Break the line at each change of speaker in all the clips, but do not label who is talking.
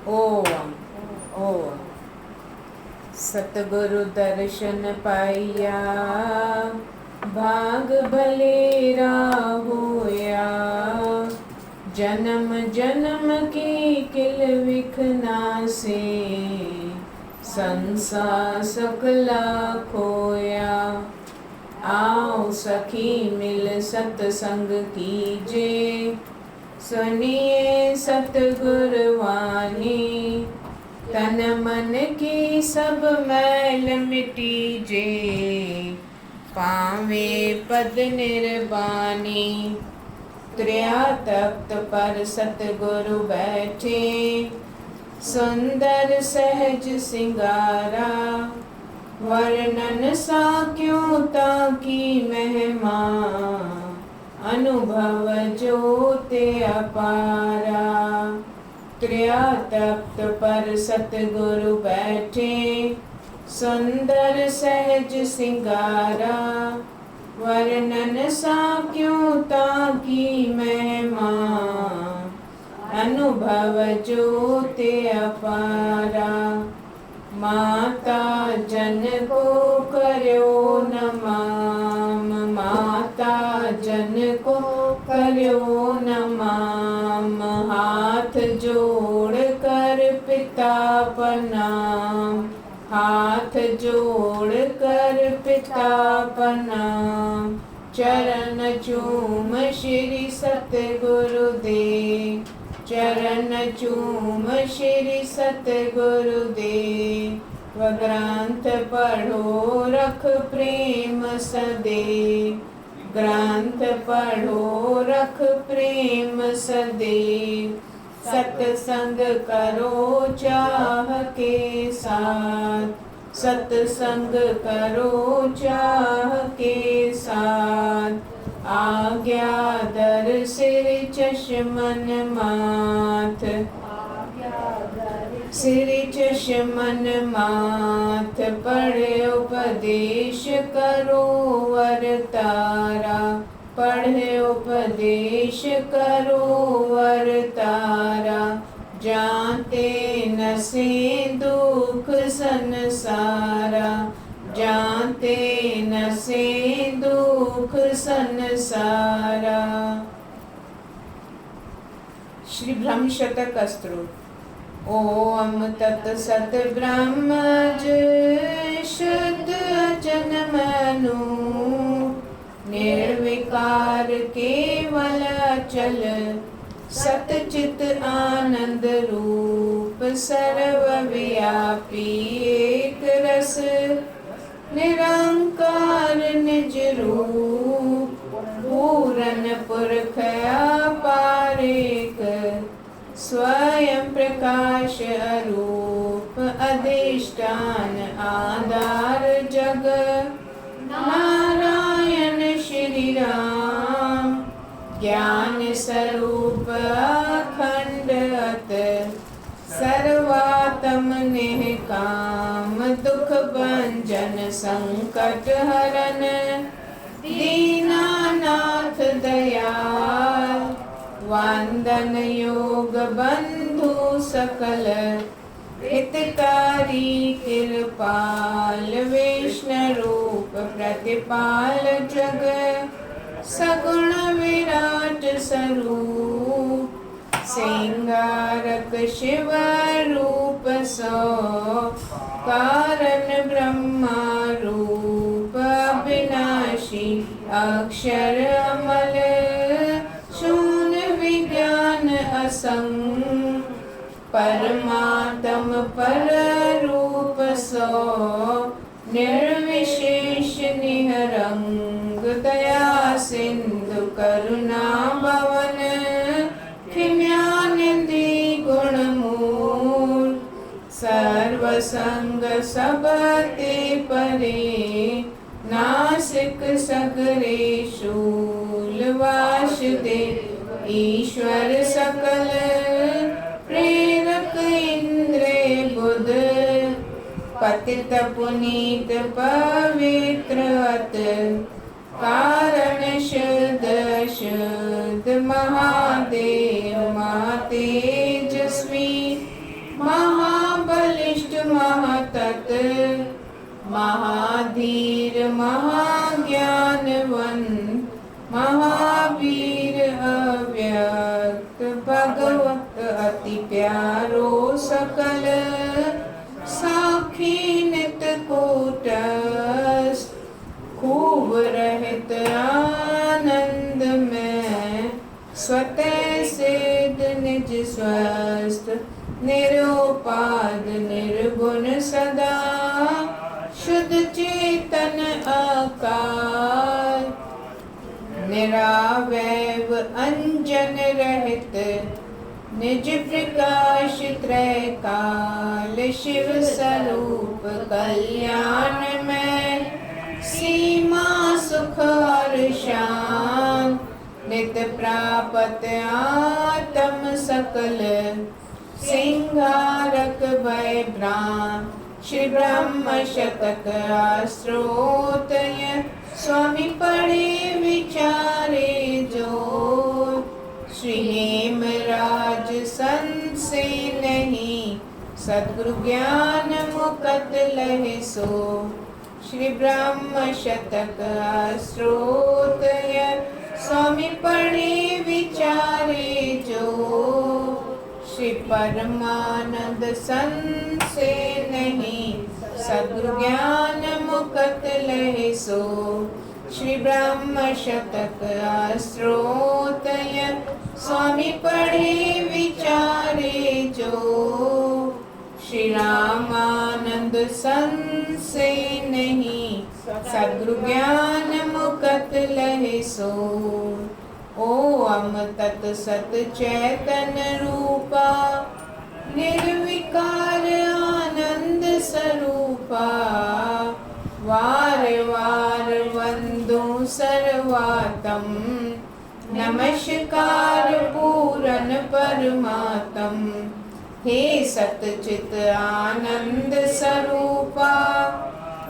ओम ओम। सतगुरु दर्शन पाइया, भाग भलेरा होया। जन्म जन्म की किल विखना से, संसार सकला खोया। आओ सखी मिल सत्संग कीजे, सुनिए सतगुरु वाणी। तन मन की सब मैल मिटीजे, पावे पद निर्वाणी। त्रिया तख्त पर सतगुरु बैठे, सुंदर सहज सिंगारा। वर्णन सा क्यों ताकी महिमा, अनुभव जोते अपारा। त्रिया तख्त पर सतगुरु बैठे, सुंदर सहज सिंगारा। वर्णन सा क्यों ताकी महिमा, अनुभव जोते अपारा। माता जन को कर्यो नमाम, माता जन को कर्यो नमाम। हाथ जोड़ कर पिता प्रणाम, हाथ जोड़ कर पिता प्रणाम। चरण चूम श्री सतगुरु दे, चरण चूम श्री सतगुरु दे। व ग्रंथ पढ़ो रख प्रेम सदे, ग्रंथ पढ़ो रख प्रेम सदे। सत्संग करो चाह के साथ, सत्संग करो चाह के साथ। आज्ञा दर सिर चश्मन माथ, सिर चश्मन माथ। पढ़े उपदेश करो वरतारा, पढ़े उपदेश करो वरतारा। जानते न से दुख संसारा, जानते न से दुख संसारा। श्री ब्रह्म शतक स्तोत्र। ओम तत्सत ब्रह्मज शुद्ध जन्मनु, निर्विकार केवल अचल। सतचित आनंद रूप सर्वव्यापी एक रस। निरंकार निज रूप, पूरन पुरख अपार एक। स्वयं प्रकाश अरूप, अधिष्ठान आधार जग। नारायण श्री राम, ज्ञान स्वरूप अखंड अत। सर्वात्म निष्काम, दुख भंजन संकट हरन। दीनानाथ दयाल, वंदन योग बंधु सकल। हितकारी कृपाल, विष्णु रूप प्रतिपाल जग। सगुण विराट स्वरूप, सिंगारक शिव रूप सो। कारण ब्रह्मा रूप अविनाशी, अक्षर अमल। शून्य विज्ञान असंग, परमात्म पर रूप सो। निर्विशेष निहरंग, दया सिंधु करुणा भवन। खिम्यानिधि गुणमूल, सर्वसंग सबते परे। नासिक सगरे शूल, वासुदेव ईश्वर सकल। प्रेरक इंद्रे बुध, पतित पुनीत पवित्र अत। कारण शुद्ध शुद्ध महादेव महातेजस्वी। महाधीर महाज्ञानवंत महावीर अव्यक्त भगवत अति प्यारो सकल साखी नित कूटस्थ खूब रहित आनंद में स्वतः सिद्ध निज स्वस्थ निरुपाद निर्गुण सदा शुद्ध चेतन आकार निरावैव अंजन रहित निज प्रकाश त्रैकाल शिव स्वरूप कल्याण में सीमा सुख और शान नित प्रापत आत्म सकल सिंगारक भय भ्राम श्री ब्रह्म शतक स्त्रोतय स्वामी पढ़े विचारे जो श्री हेमराज संत से नहीं सद्गुरु ज्ञान मुकत लहे सो श्री ब्रह्म शतक स्त्रोतय स्वामी पढ़े विचारे जो श्री परमानंद संत से नहीं सद्गुरु ज्ञान मुकत लहे सो श्री ब्रह्म शतक स्त्रोतय स्वामी पढ़े विचारे जो श्री रामानंद संत से नहीं सद्गुरु ज्ञान मुकत लहे सो ओम तत् सत चैतन रूपा निर्विकार आनंद स्वरूपा वार वार वंदो सर्वातम नमस्कार पूरन परमात्म हे सतचित आनंद स्वरूपा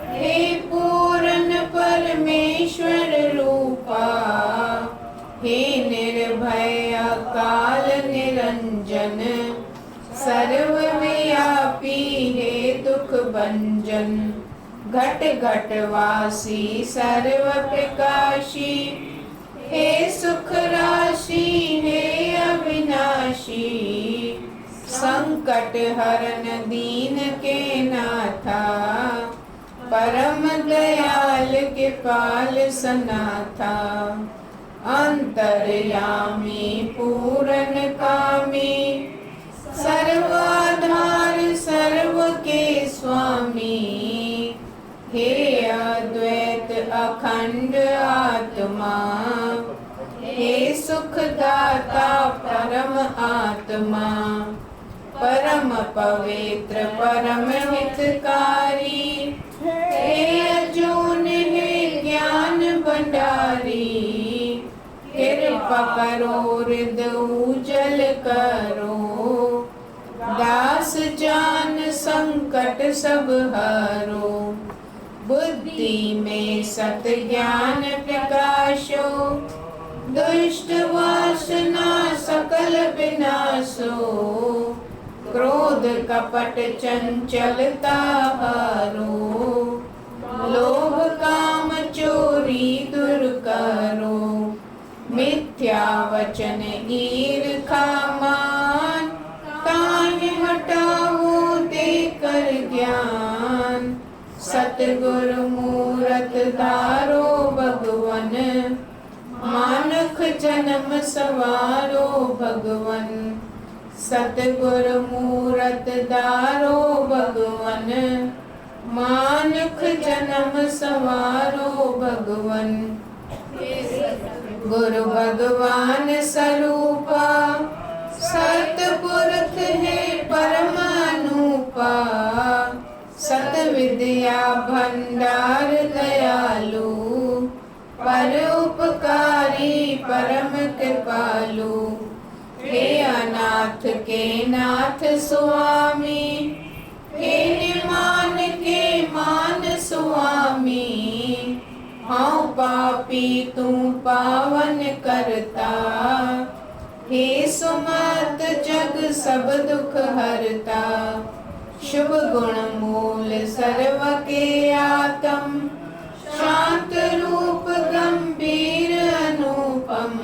हे पूरन परमेश्वर रूपा हे निर्भय अकाल निरंजन सर्वव्यापी हे दुख भंजन घट घट वासी सर्व प्रकाशी हे सुख राशि हे अविनाशी संकट हरन दीन के नाथा परम दयाल के पाल सनाथा अंतर्यामी पूरन कामी सर्वाधार सर्व के स्वामी हे अद्वैत अखंड आत्मा हे सुखदाता परम आत्मा परम पवित्र परम हितकारी हे अर्जुन हे ज्ञान भंडारी कृपा करो हृदय उजल करो दास जान संकट सब हरो बुद्धि में सत ज्ञान प्रकाशो दुष्ट वासना सकल विनाशो क्रोध कपट चंचलता हरो लोभ काम चोरी दूर करो मिथ्या वचन ईर्खा मान ताहि हटाओ देकर ज्ञान सतगुरु मूरत धारो भगवन मानुख जन्म सवारो भगवन सतगुरु मूरत धारो भगवन मानुख जन्म सवारो भगवन गुरु भगवान स्वरूपा सतपुरुष है परमानुपा सत विद्या भंडार दयालु परोपकारी परम कृपालु हे अनाथ के नाथ स्वामी हे निमान के मान स्वामी हाँ पापी तू पावन करता हे सुमत जग सब दुख हरता शुभ गुण मूल सर्व के आत्म, शांत रूप गंभीर अनुपम,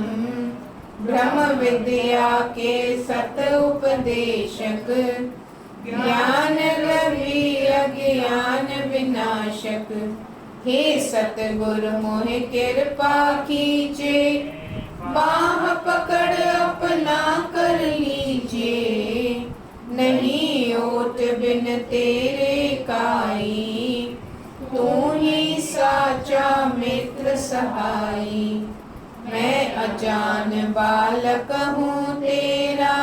ब्रह्म विद्या के सत उपदेशक, ज्ञान रवि अज्ञान विनाशक। हे सतगुरु मोहि कृपा कीजे, बाह पकड़ अपना कर लीजिए, नहीं ओट बिन तेरे काई, तू ही साचा मित्र सहाई। मैं अजान बालक हूँ तेरा,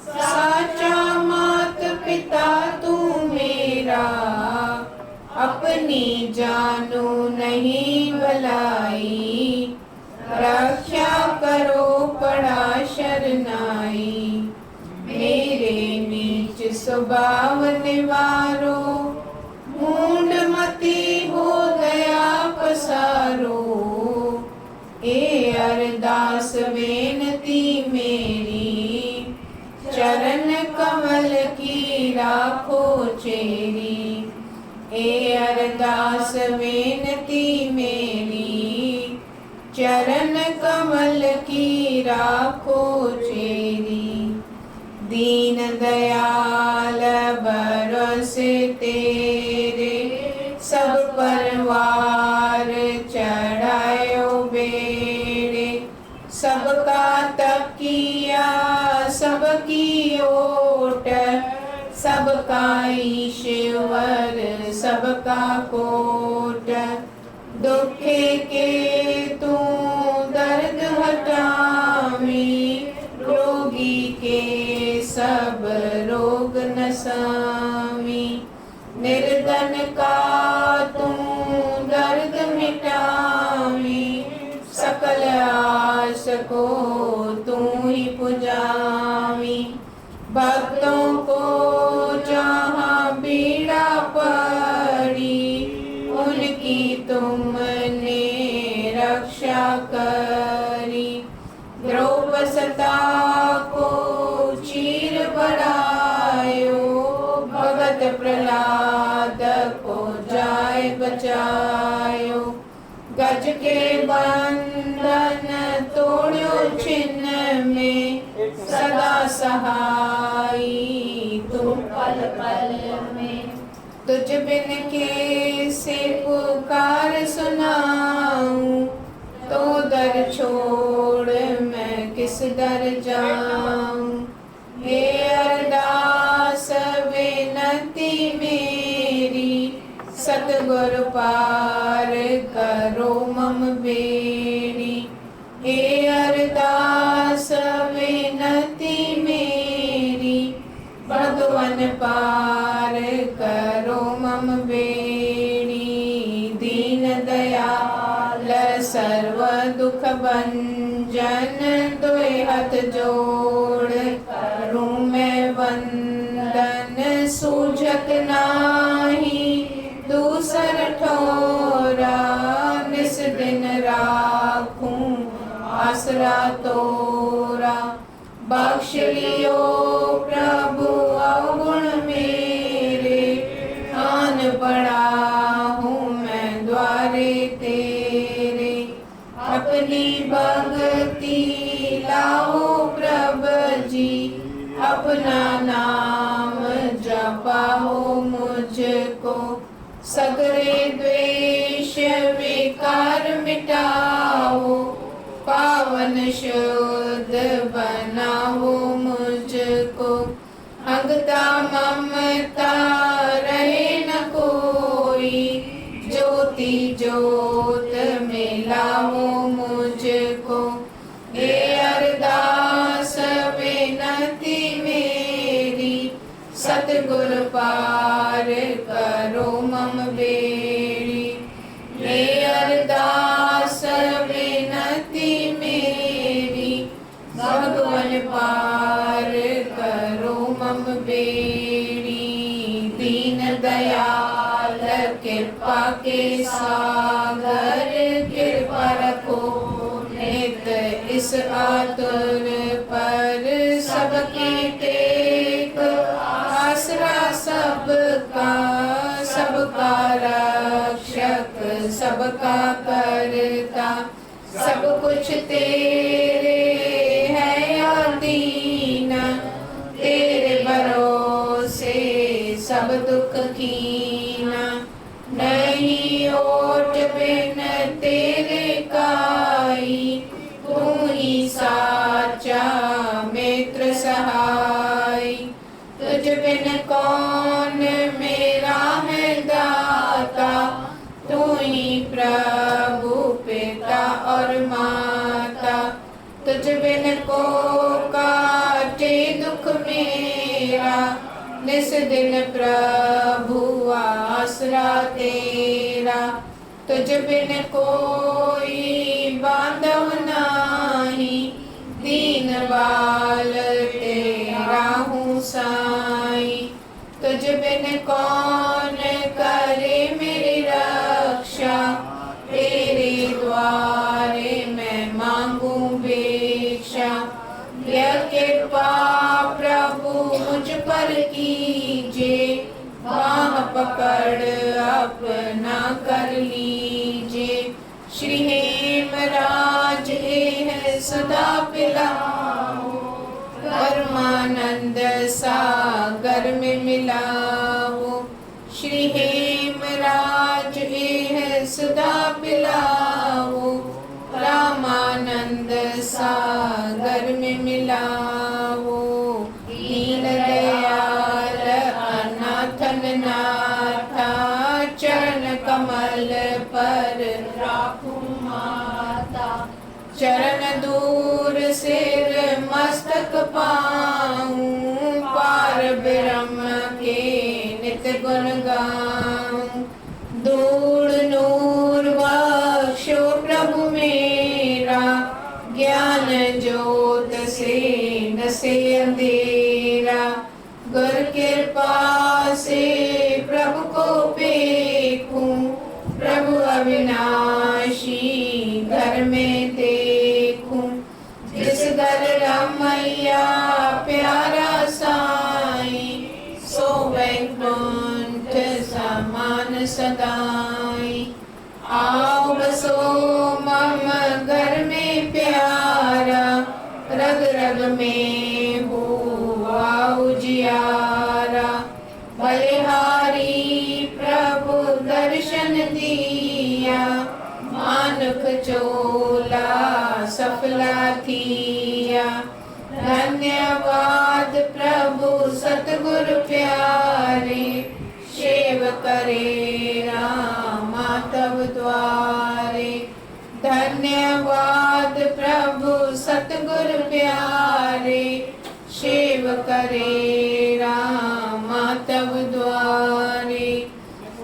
साचा मात पिता तू मेरा, अपनी जानू नहीं भलाई, रक्षा करो पड़ा शरनाई। मेरे नीच स्वभाव निवारो, मूढ़ मति हो दया पसारो, ए अरदास बेनती मेरी, चरण कमल की राखो चेरी। ए अरदास बेनती मेरी, चरण कमल की राखो चेरी। दीन दयाल भरोसे तेरे, सब परवार चढ़ायो बेड़े, सबका तकिया सबकी ओट, सबका ईश्वर सबका कोट। दुखे के तू दर्द हटावी, रोगी के सब रोग नसावी। निर्धन का तू दर्द मिटावी, सकल आस को तू ही पुजावी। भक्तों को जहाँ पीड़ा पड़ी, उनकी तुमने रक्षा करी। द्रौपसता को चीर बढ़ायो, भगत प्रहलाद को जाय बचायो। गज के बंधन तोड़ो छिन्न में, सदा सहाई तुम पल पल में। तुझ बिन कैसे पुकार सुनाऊं, तो दर छोड़ मैं किस दर जाऊं। हे अरदास विनती मेरी, सतगुरु पार करो मम बेड़ी। हे अरदास विनती मेरी, भगवन पार करो मम बेड़ी। दीन दयाल सर्व दुख भंजन, दुए हाथ जोड़ करूं मैं वंदन। सूझत नाही दूसर ठोरा, निस दिन राखूं आसरा तोरा। बख्श लियो प्रभु अवगुण मेरे, आन पड़ा हूँ मैं द्वारे तेरे। अपनी भक्ति लाओ प्रभु जी, अपना नाम जपाओ मुझको। सगरे द्वेष विकार मिटाओ, पावन शुद्ध बनाओ मुझको। अगता ममता रहे न कोई, ज्योति ज्योत मिलाओ मुझको। हे अरदास विनती मेरी, सतगुरु पार करो मम बेड़ी। हे अरदास विनती मेरी, भगवन पार करो मम बेड़ी। दीन दयाल कृपा के सागर, कृपा रखो नित इस आतुर पर। सबकी टेक आसरा सब करता, सब कुछ तेरे है अधीन, तेरे भरोसे सब दुख कीना। नहीं ओट बिन तेरे काई, तू ही साचा मित्र सहाय। तुझ बिन कौन मेरा है दाता, तू ही प्रभु पिता और माता। तुझ बिन को काटे दुख मेरा, निस दिन प्रभु आसरा तेरा। तुझ बिन कोई बांधव नाही, दीन बाल तेरा हूँ साई। तुझ बिन कौन करे मेरी रक्षा, तेरे द्वारे मैं मांगू भिक्षा। यह कृपा प्रभु मुझ पर कीजे, बाह पकड़ अपना कर लीजे। श्री हेमराज है सदा पिलाओ, परमानंद सागर में मिलाओ। श्री हेमराज है सदा पिलाओ, रामानंद सागर में मिलाओ। दीन दयाल अनाथन नाथा, चरण कमल पर राखूं माता। चरण दूर सिर मस्तक पाऊं, पार ब्रह्म के नित गुण गाऊं। धूल नूर बख्शो प्रभु मेरा, ज्ञान ज्योत से नसे अंधेरा। गुर कृपा से प्रभु को देखूं, प्रभु अविनाशी घर में देखूं। जिस घर रमैया प्यारा साई, सो वैकुंठ समान सदाई। आओ बसो मम घर में प्यारा, रग रग में हुआ उजियारा। बलिहारी प्रभु दर्शन दिया, मानुख चोला सफला थिया। धन्यवाद प्रभु सतगुरु प्यारे, सेव करे रामा तब द्वारे। धन्यवाद प्रभु सतगुरु प्यारे, सेव करे रामा तब द्वारे।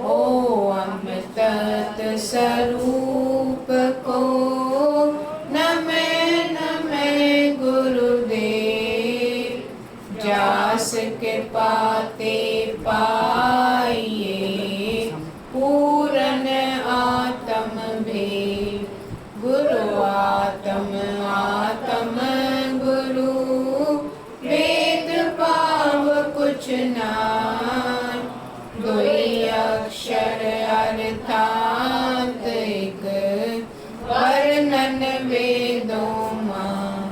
ओम तत्स्वरूप को नमः नमः गुरुदेव, जास कृपा ते पाइए पूरन आत्म भेद। गुरु आत्म आत्म गुरु, वेद पाव कुछ नाय। दुई अक्षर अर्थात एक, वर्णन वेदों मान।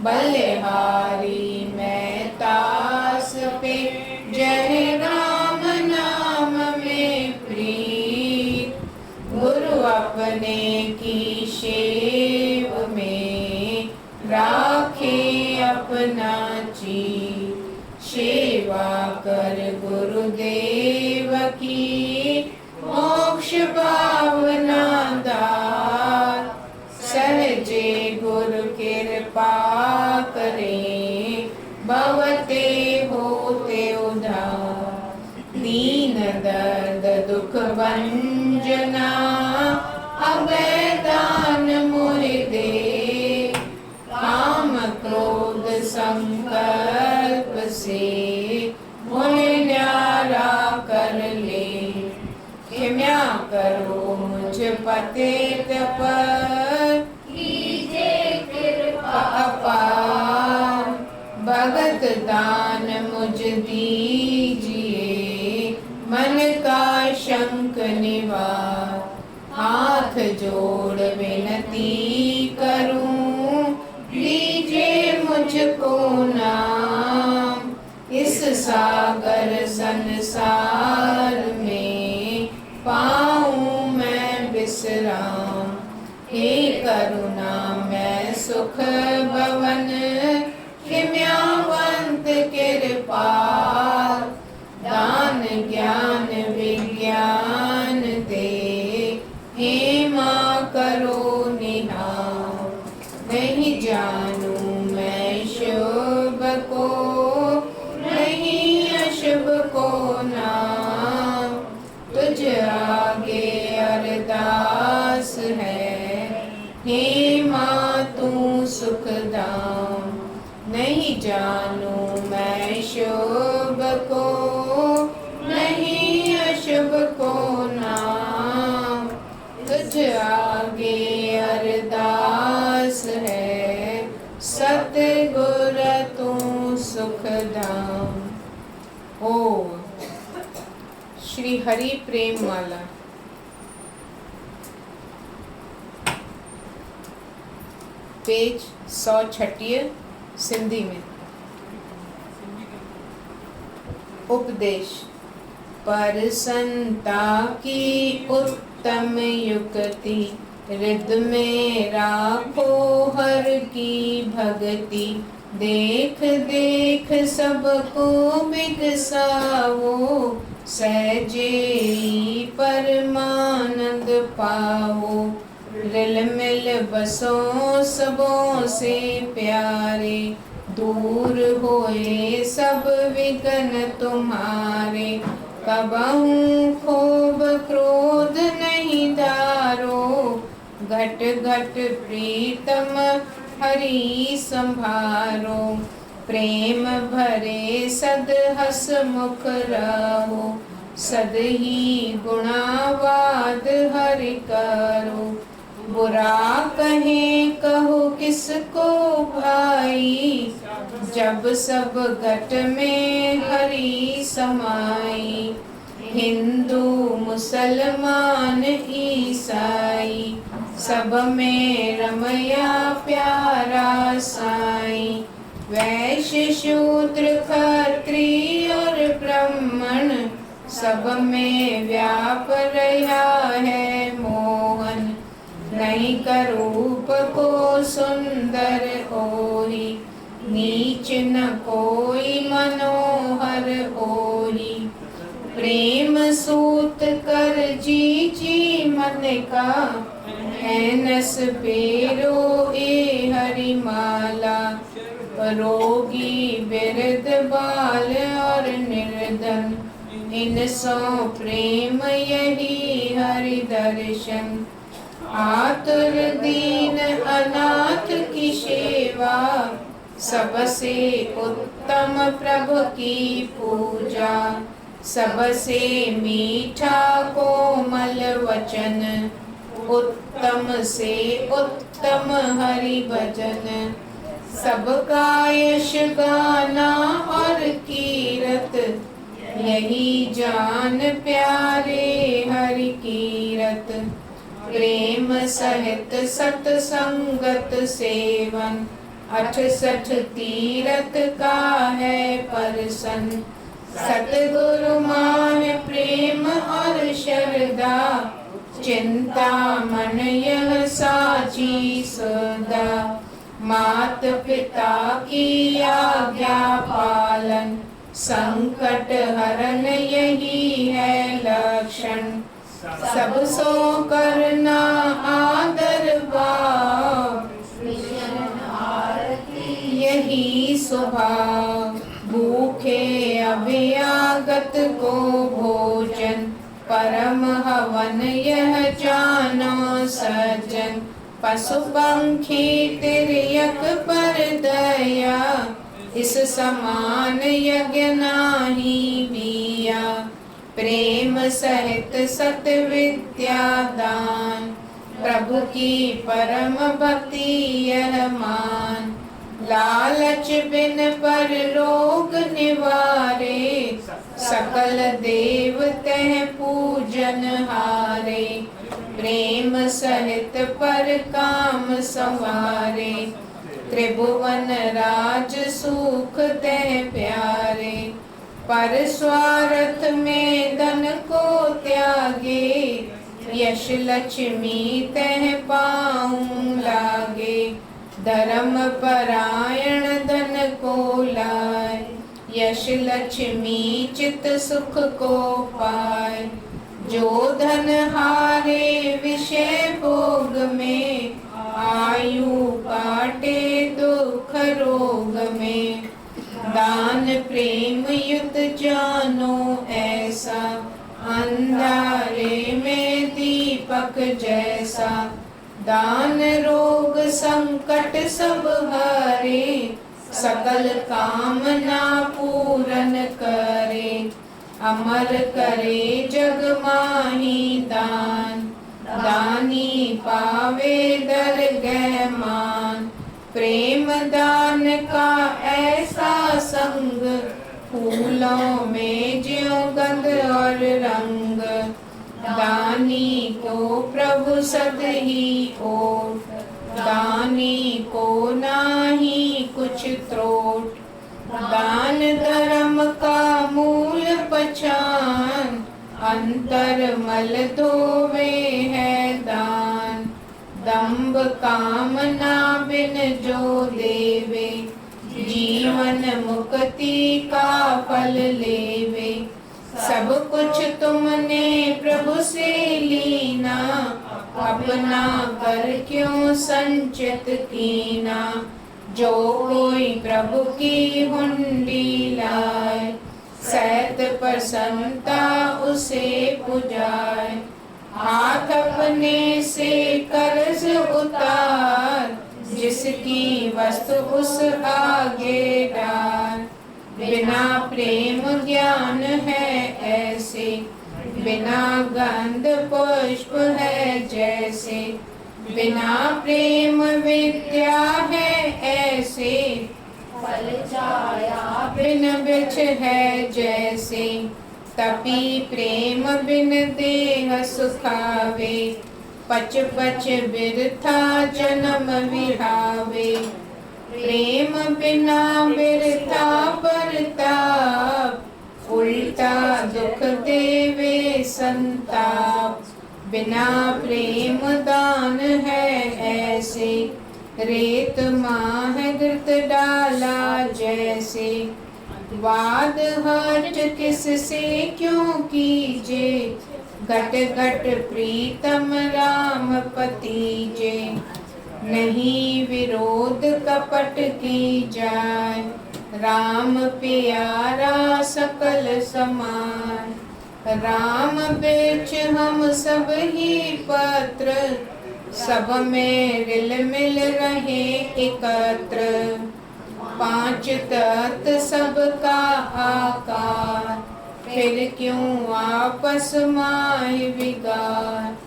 बलिहारी मैं तास पे, जय राम नाम में प्रीत। गुरु अपने की सेव में, राखे अपना चीत। सेवा कर गुरुदेव की, मोक्ष भावना दार। सहजे गुरु कृपा करे, भवते होते उधार। दीन दर्द दुख भंजना, अभय दान मोहि दे। काम क्रोध संकल्प से, मोहि न्यारा कर ले। क्षमा करो मुझ पतित पर, कीजे कृपा अपार। भगत दान मुझ दीजिए, मन का शंक निवार। हाथ जोड़ विनती करूं, लीजिए मुझको नाम। इस सागर संसार में पाऊं मैं विश्राम। हे करुणा मैं सुख भवन, हिम्यावंत कृपाल। दान ज्ञान विज्ञान दे, हे माँ करो निहाल। नहीं जानू मैं शुभ को, नहीं अशुभ को नाम। तुझ आगे अरदास है, हे माँ तू सुखदाम। नहीं जानू मैं शुभ को, नहीं अशुभ को नाम। तुझ आगे अरदास है, सतगुर तू सुखदाम। ओम श्री हरि प्रेम माला। पेज 136 सिंधी में। उपदेश। पर संता की उत्तम युक्ति, हृद में राखो हर की भक्ति। देख देख सबको बिगसावो, सहजे परमानंद पाओ। रिल मिल बसो सबों से प्यारे, दूर होए सब विघ्न तुम्हारे। कबहू खोब क्रोध नहीं धारो, घट घट प्रीतम हरि संभारो। प्रेम भरे सद हस मुख रहो, सद ही गुणावाद हरि करो। बुरा कहे कहो किसको भाई, जब सब घट में हरि समाई। हिंदू मुसलमान ईसाई, सब में रमया प्यारा साई। वैश्य शूद्र खत्री और ब्राह्मण, सब में व्याप रहा है मोहन। नहीं करूप को सुंदर होई, नीच न कोई मनोहर होई। प्रेम सूत कर जी जी मन का, ऐनस पेरो ए हरि माला। रोगी वृद्ध बाल और निर्धन, इनसो प्रेम यही हरि दर्शन। आतुर दीन अनाथ की सेवा, सबसे उत्तम प्रभु की पूजा। सबसे मीठा कोमल वचन, उत्तम से उत्तम हरि भजन। सबका यश गाना और कीरत, यही जान प्यारे हरि कीरत। प्रेम सहित सतसंगत सेवन, 68 तीरथ का है परसन। सतगुरु मान प्रेम और श्रद्धा, चिंता मन यह साची सदा। मात पिता की आज्ञा पालन, संकट हरन यही है लक्षण। सब सो करना आदर भाव, यही स्वभाव। भूखे अभ्यागत को भोजन, परम हवन यह जानो सज्जन। पशु पंखी तिर्यक पर दया, इस समान यज्ञ नाही बिया। प्रेम सहित सत विद्या दान, प्रभु की परम भक्ति यह मान। लालच बिन पर रोग निवारे, सकल देव तह पूजन हारे। प्रेम सहित पर काम संवारे, त्रिभुवन राज सुख ते प्यारे। पर स्वार्थ में धन को त्यागे, यश लक्ष्मी तह पाऊं लागे। धर्म परायण धन को लाए, यश लक्ष्मी चित सुख को पाए। जो धन हारे विषय भोग में, आयु काटे दुख रोग में। दान प्रेम युत जानो ऐसा, अंधारे में दीपक जैसा। दान रोग संकट सब हारे, सकल कामना पूरन करे। अमर करे जग माही दान, दानी पावे दरगह मान। प्रेम दान का ऐसा संग, फूलों में ज्यों गंध और रंग। दानी को प्रभु सद ही ओट, दानी को नाही कुछ त्रोट। दान धर्म का मूल पहचान, अंतर मल धोवे है दान। दंभ कामना बिन जो देवे, जीवन मुक्ति का फल लेवे। सब कुछ तुमने प्रभु से लीना, अपना कर क्यों संचित कीना। जो कोई प्रभु की हुंडी लाए, सैत प्रसन्नता उसे पुजाए। हाथ अपने से कर्ज उतार, जिसकी वस्तु उस आगे डाल। बिना प्रेम ज्ञान है ऐसे, बिना गंध पुष्प है जैसे। बिना प्रेम विद्या है ऐसे, फल छाया बिन वृक्ष है जैसे। तपी प्रेम बिन देह सुखावे, पच पच बिरथा जन्म विहावे। प्रेम बिना बिरथा परताप, उल्टा दुख देवे संताप। बिना प्रेम दान है ऐसे, रेत माह घृत डाला जैसे। वाद हर्ष किससे क्यों कीजे, घट घट प्रीतम राम पतीजे। नहीं विरोध कपट की जाय, राम प्यारा सकल समान। राम बेच हम सब ही पत्र, सब में रिल मिल रहे एकत्र। पांच तत्व सबका आकार, फिर क्यों आपस माय विगार।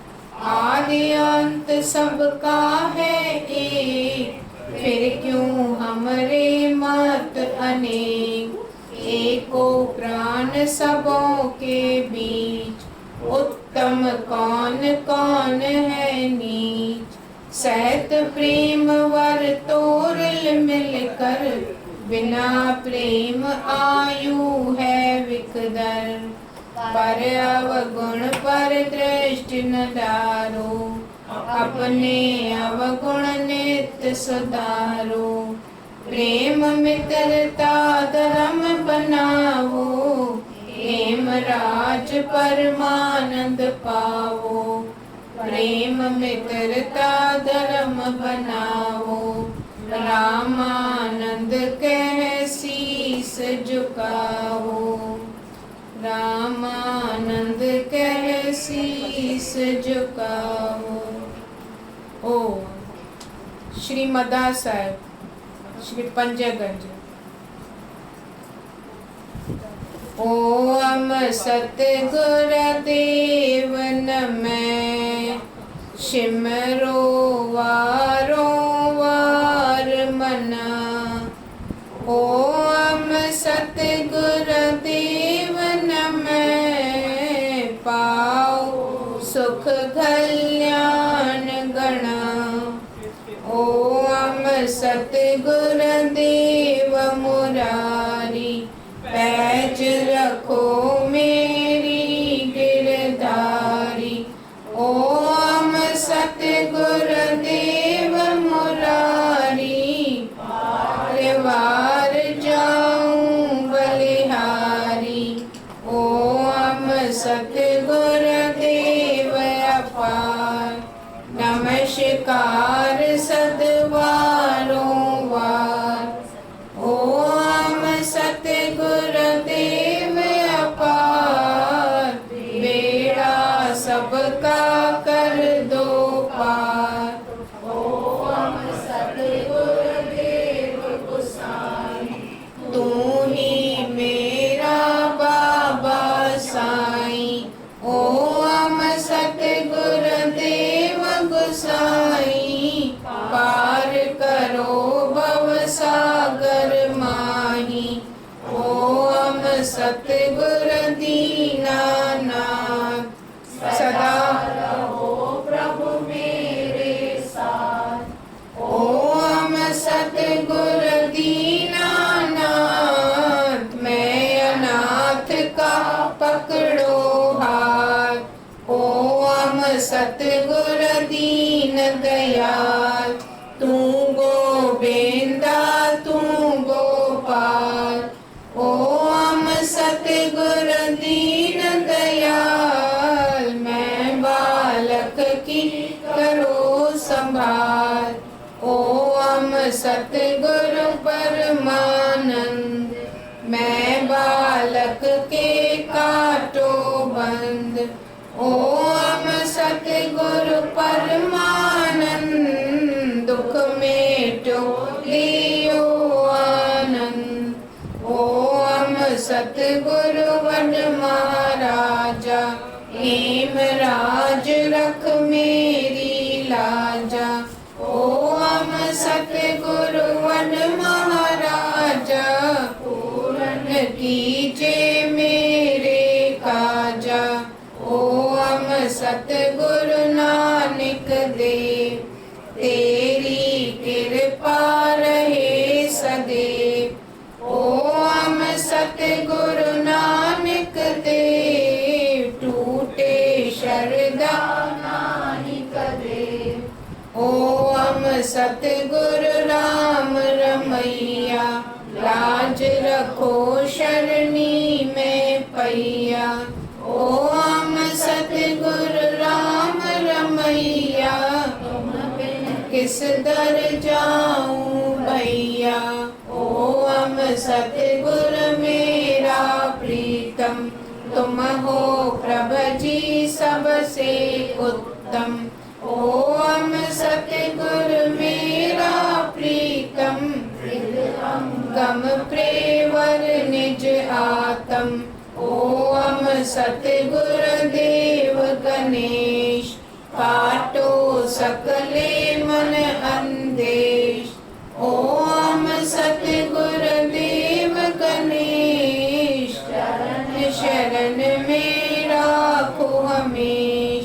आदि अंत सबका है एक, फिर क्यों हमरे मत अनेक। एको प्राण सबों के बीच, उत्तम कौन कौन है नीच। सैत प्रेम वर तोरल मिलकर, बिना प्रेम आयु है विकदर। पर अवगुण पर दृष्टि न डारो, अपने अवगुण नित्य सुधारो। प्रेम मित्रता धर्म बनावो, हेम राज परमानंद पावो। प्रेम मित्रता धर्म बनावो, रामानंद कह शीस झुकावो। रामानंद कह शीस झुकावो। ओ श्री मदार साहब, श्री पंजगंज। ओम सतगुर देव नमः, सिमरो वारो वार मना। ओम सतगुर देव नमः, पाओ सुख कल्याण बार जाऊं बलिहारी। ओम सतगुर देव अपार। नमस्कार सद्वारों वार। ओम सतगुर देव अपार। बेड़ा सबका कर दो पार। ओम सतगुर देव गोसाई। तू ही मेरा बाबा साईं। ओम सतगुर देव गोसाई। पार करो भव सागर माही। ओम सतगुर दीनानाथ। सदा रहो प्रभु मेरे साथ। ओम सतगुर दीनानाथ। मैं अनाथ का पकड़ो हाथ। ओम सतगुर दीन दयाल। तू गोविंदा तू गोपाल। ओम सतगुर दीन दयाल। मैं बालक की करो संभाल। ओम सतगुर परमानंद। मैं बालक के काटो बंद। ओम सतगुर परमानंद। दुख मेटो लियो आनंद। ओम सतगुर वड महाराजा। हेमराज रख मेरी लाजा। ओम सतगुर वड महाराजा। पूर्ण कीजे मेरे काजा। ओम सतगुर नानक देव। तेरी कृपा रहे सदैव। ओम सतगुर नानक देव। टूटे शरदा नाहि कदेव। ओम सतगुर राम रमैया। लाज रखो शरणी में पैया। ओम सतगुर राम रमैया। किस दर जाऊं भैया। ओम सतगुर मेरा प्रीतम। तुम हो प्रभु जी सबसे उत्तम। ओम सतगुर मेरा प्रीतम। गम प्रेवर निज आतम। ओम सतगुर देव गणेश। काटो सकले मन अंदेश। ओम सतगुर देव गणेश। शरण शरण में राखो हमेश।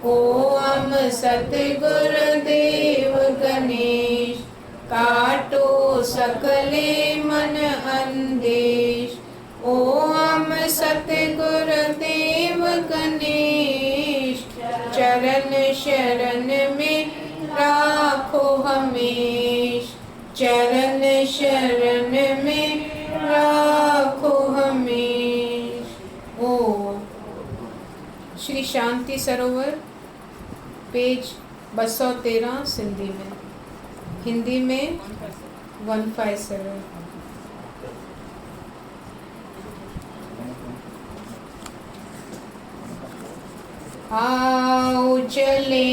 ओम सतगुर देव गणेश। काटो सकले मन अंदेश। ओम सतगुर देव गणेश। चरण शरण में राखो हमेश। चरण शरण में राखो हमेश। ओम। श्री शांति सरोवर पेज 213 सिंधी में। हिंदी में 157। आओ चले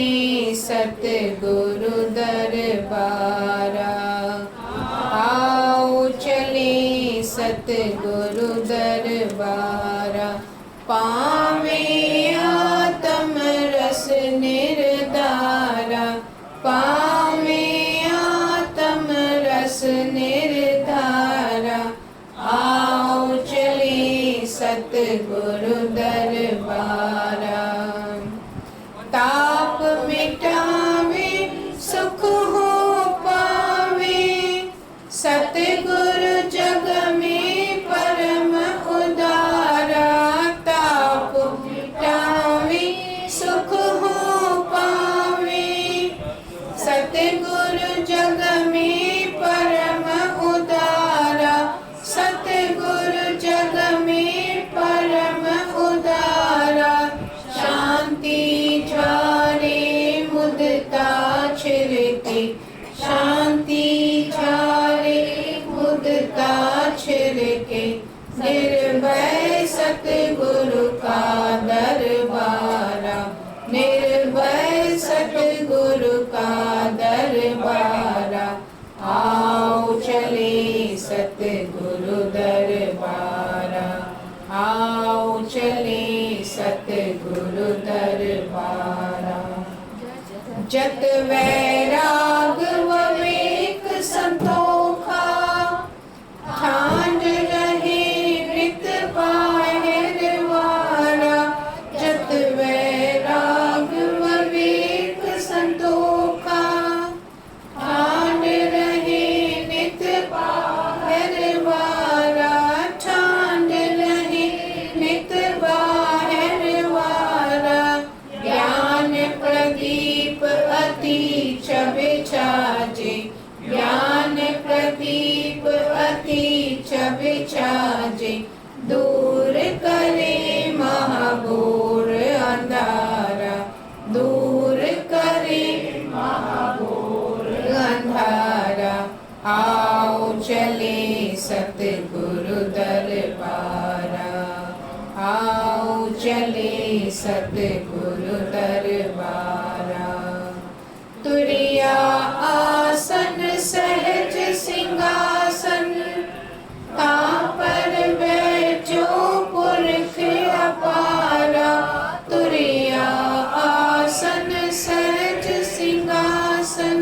सतगुरु दरबारा। आओ चले सतगुरु दरबारा। पावे आत्म रस निर्धारा। पावे आत्म रस निर्धारा। आओ चले सतगुरु दरबारा। ताप मिटावे सुख हो पावे। सतगुरु जग में परम उदारा। ताप मिटावे सुख हो पावे। सतगुरु जग में परम उदारा। ममता छिड़के, निर्भय सतगुरु का दरबारा, निर्भय सतगुरु का दरबारा। आओ चले सतगुरु दरबारा, आओ चले सतगुरु दरबारा। जत वैराग विवेक संतोखा, ठान रहे मृत बाहिरवारा। जत वैराग विवेक संतोखा, ठान रहे नित बाहिरवारा। ठान रहे नित बाहिरवारा। ज्ञान प्रदीप अति छवि छाजे, ज्ञान प्रदीप अति छवि छाजे। दूर करे महाघोर अंधारा, दूर करे महाघोर अंधारा। आओ चले सतगुरु दरबारा, आओ चले सतगुरु दरबारा। तुरिया आसन सहज सिंहासन, तापर बैठो पुरख अपारा। तुरिया आसन सहज सिंहासन,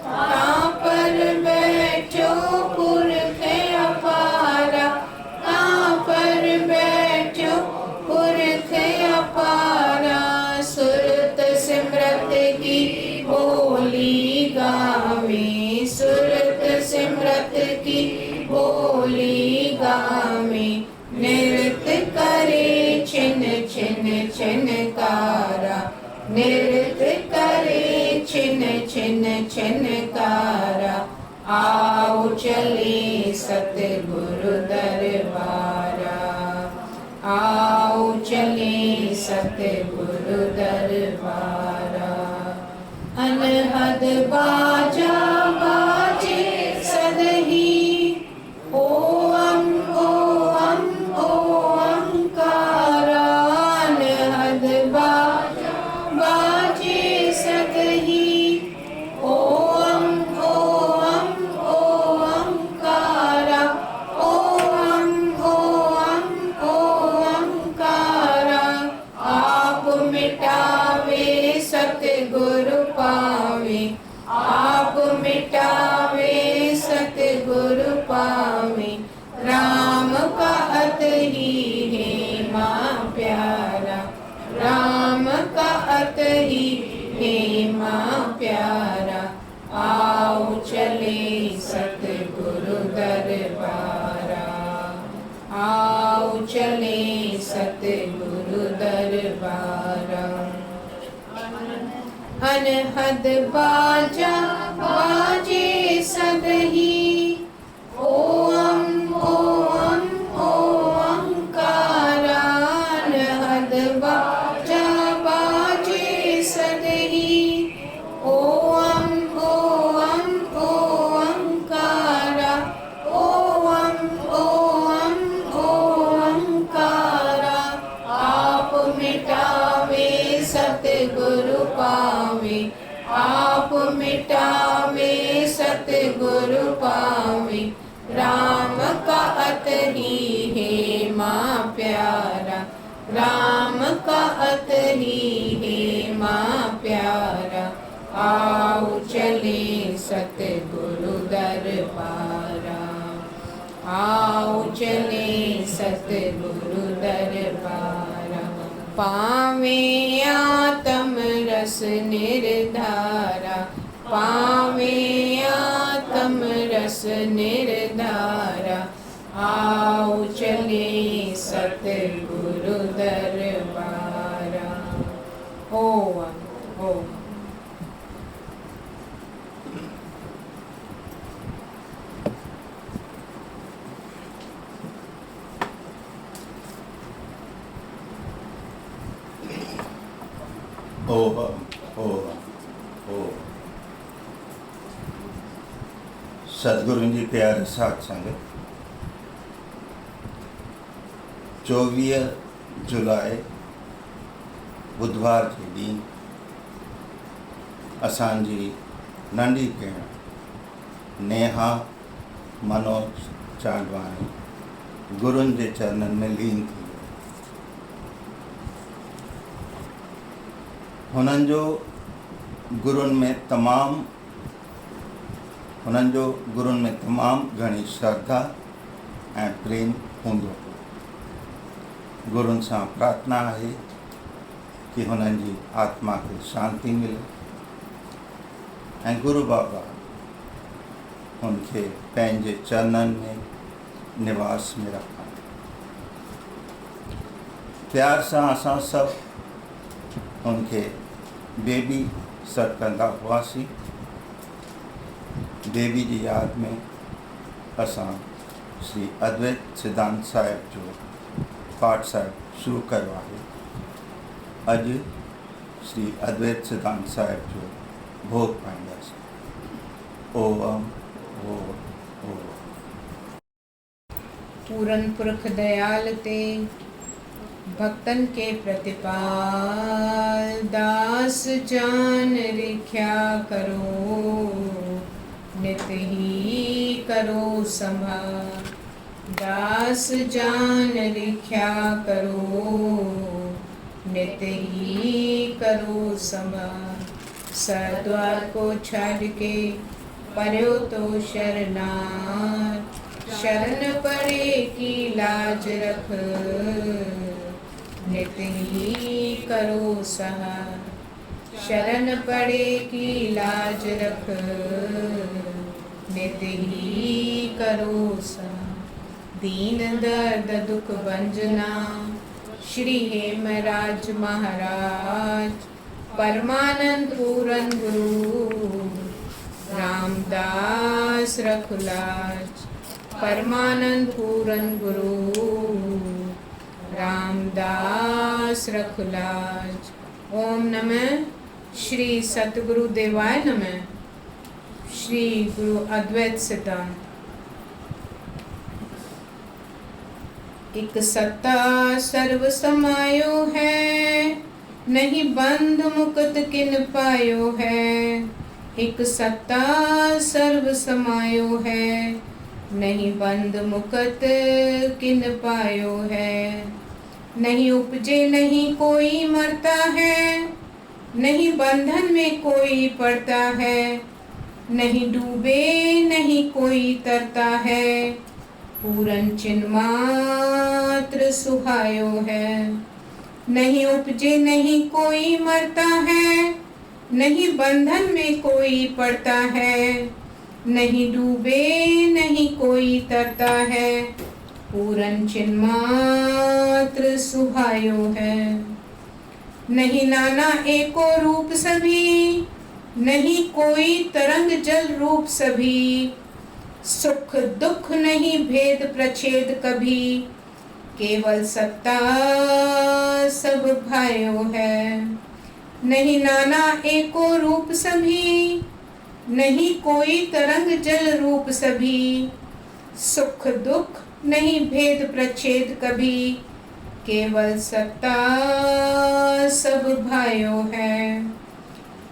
तापर बैठो पुरख अपारा। तापर बैठो पुरख अपारा। सुरत सिमरत की बोली गावे, सुरत सिमरत की बोली गावे। नृत्य करे छिन छिन छिनकारा, नृत्य करे छिन छिन छिनकारा। आओ चले सतगुरु दरबारा, आओ चले सतगुरु दरबारा। अनहद बाजा बाजे सदही, ओम ओम ओंकारा। अनहद बाजा बाजे सदही, ओम ओम ओंकारा। ओम ओम ओंकारा। आप मिटावे सतगुरु पावे, आप मिटावे सतगुरु पावे। राम का अत ही है माँ प्यारा, राम का अत ही है माँ प्यारा। आओ चले सतगुरु दरबारा, आओ चले सतगुरु दरबारा। अनहद बाजा बाजे सदही, ओम ओम ओंकारा। अनहद बाजा बाजे सदही, ओम ओम ओंकारा। ओम ओम ओंकारा। आप मिटावे सतगुरु पावे, आप मिटावे सतगुरु पावे। राम का अत ही है माँ प्यारा, राम का अत ही है माँ प्यारा। आओ चले सतगुरु दरबारा, आओ चले सतगुरु दरबारा। पावे आत्म रस निर्धारा, पावे आत्म रस निर्धारा। आओ चले सतगुरु दरबारा। ओम ओम।
सतगुरु जी प्यारे साथ संगत 24 जुलाई बुधवार के ॾींहुं असांजी नंढी भेण नेहा मनोज चांदवानी गुरुनि जे चरणनि में लीन थी वियो। हुननि जो गुरुनि में तमामु घणी श्रद्धा ऐं प्रेम हूंदो हो। गुरुनि सां प्रार्थना आहे कि हुननि जी आत्मा खे शांति मिले ऐं गुरु बाबा हुनखे पंहिंजे चरणनि में निवास में रखनि। प्यार सां असां सभु हुनखे बेबी सॾु कंदा हुआसीं। देवी जी याद में असां श्री अद्वैत सिद्धांत साहिब जो पाठ साहिब शुरू कयो आहे। अॼु श्री अद्वैत सिद्धांत साहिब जो भोग पाईंदासीं। ओम ओम ओम।
पूरन पुरख दयाल ते भक्तन के प्रतिपाल दास जान रिख्या करो नित ही करो संभाल। दास जान रिख्या करो नित ही करो संभाल। सरद्वार को छाड़ के पर्यो तो शरनार शरण पड़े की लाज रख नित ही करो सहार। शरण पड़े की लाज रख नित ही करो सहार। दीन दर्द दुख भंजना श्री हेमराज महाराज परमानंद पूरन गुरु रामदास रखुलाज। परमानंद पूरन गुरु रामदास रखुलाज। ओम नमः श्री सतगुरु देवाय नमः। श्री गुरु अद्वैत सिद्धांत। एक सत्ता सर्व समायो है नहीं बंध मुक्त किन पायो है। एक सत्ता सर्व समायो है नहीं बंध मुक्त किन पायो है। नहीं उपजे नहीं कोई मरता है नहीं बंधन में कोई पड़ता है। नहीं डूबे नहीं कोई तरता है पूरन चिन्मात्र सुहायो है। नहीं उपजे नहीं कोई मरता है नहीं बंधन में कोई पड़ता है। नहीं डूबे नहीं कोई तरता है पूरन चिन्मात्र सुहायो है। नहीं नाना एको रूप सभी नहीं कोई तरंग जल रूप सभी। सुख दुख नहीं भेद प्रछेद कभी केवल सत्ता सब भायो है। नहीं नाना एको रूप सभी नहीं कोई तरंग जल रूप सभी। सुख दुख नहीं भेद प्रछेद कभी केवल सत्ता सब भायो है।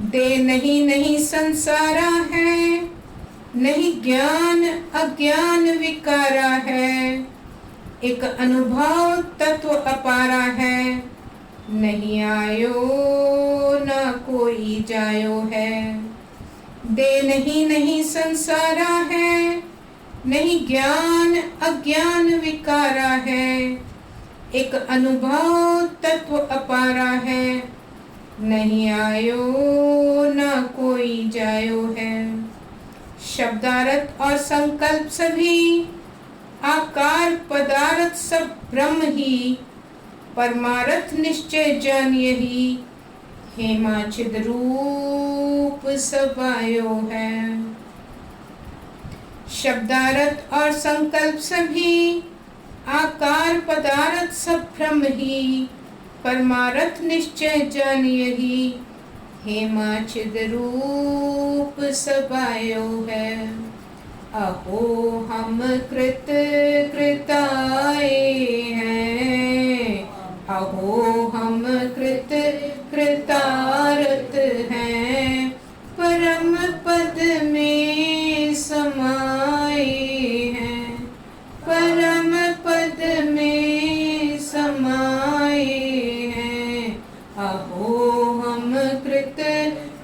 दे नहीं नहीं संसारा है नहीं ज्ञान अज्ञान विकारा है। एक अनुभव तत्व अपारा है नहीं आयो ना कोई जायो है। दे नहीं नहीं संसारा है नहीं ज्ञान अज्ञान विकारा है। एक अनुभव तत्व अपारा है नहीं आयो ना कोई जायो है। शब्दार्थ और संकल्प सभी आकार पदार्थ सब ब्रह्म ही परमार्थ निश्चय जान यही हेमाचिद रूप समायो है। शब्दार्थ और संकल्प सभी आकार पदार्थ सब ब्रह्म ही परमार्थ निश्चय जान यही हेमाचिद रूप समायो है। अहो हम कृत कृताए हैं, अहो हम कृत कृतारत हैं, परम पद में समाए हैं, परम पद में समाए हैं। अहो हम कृत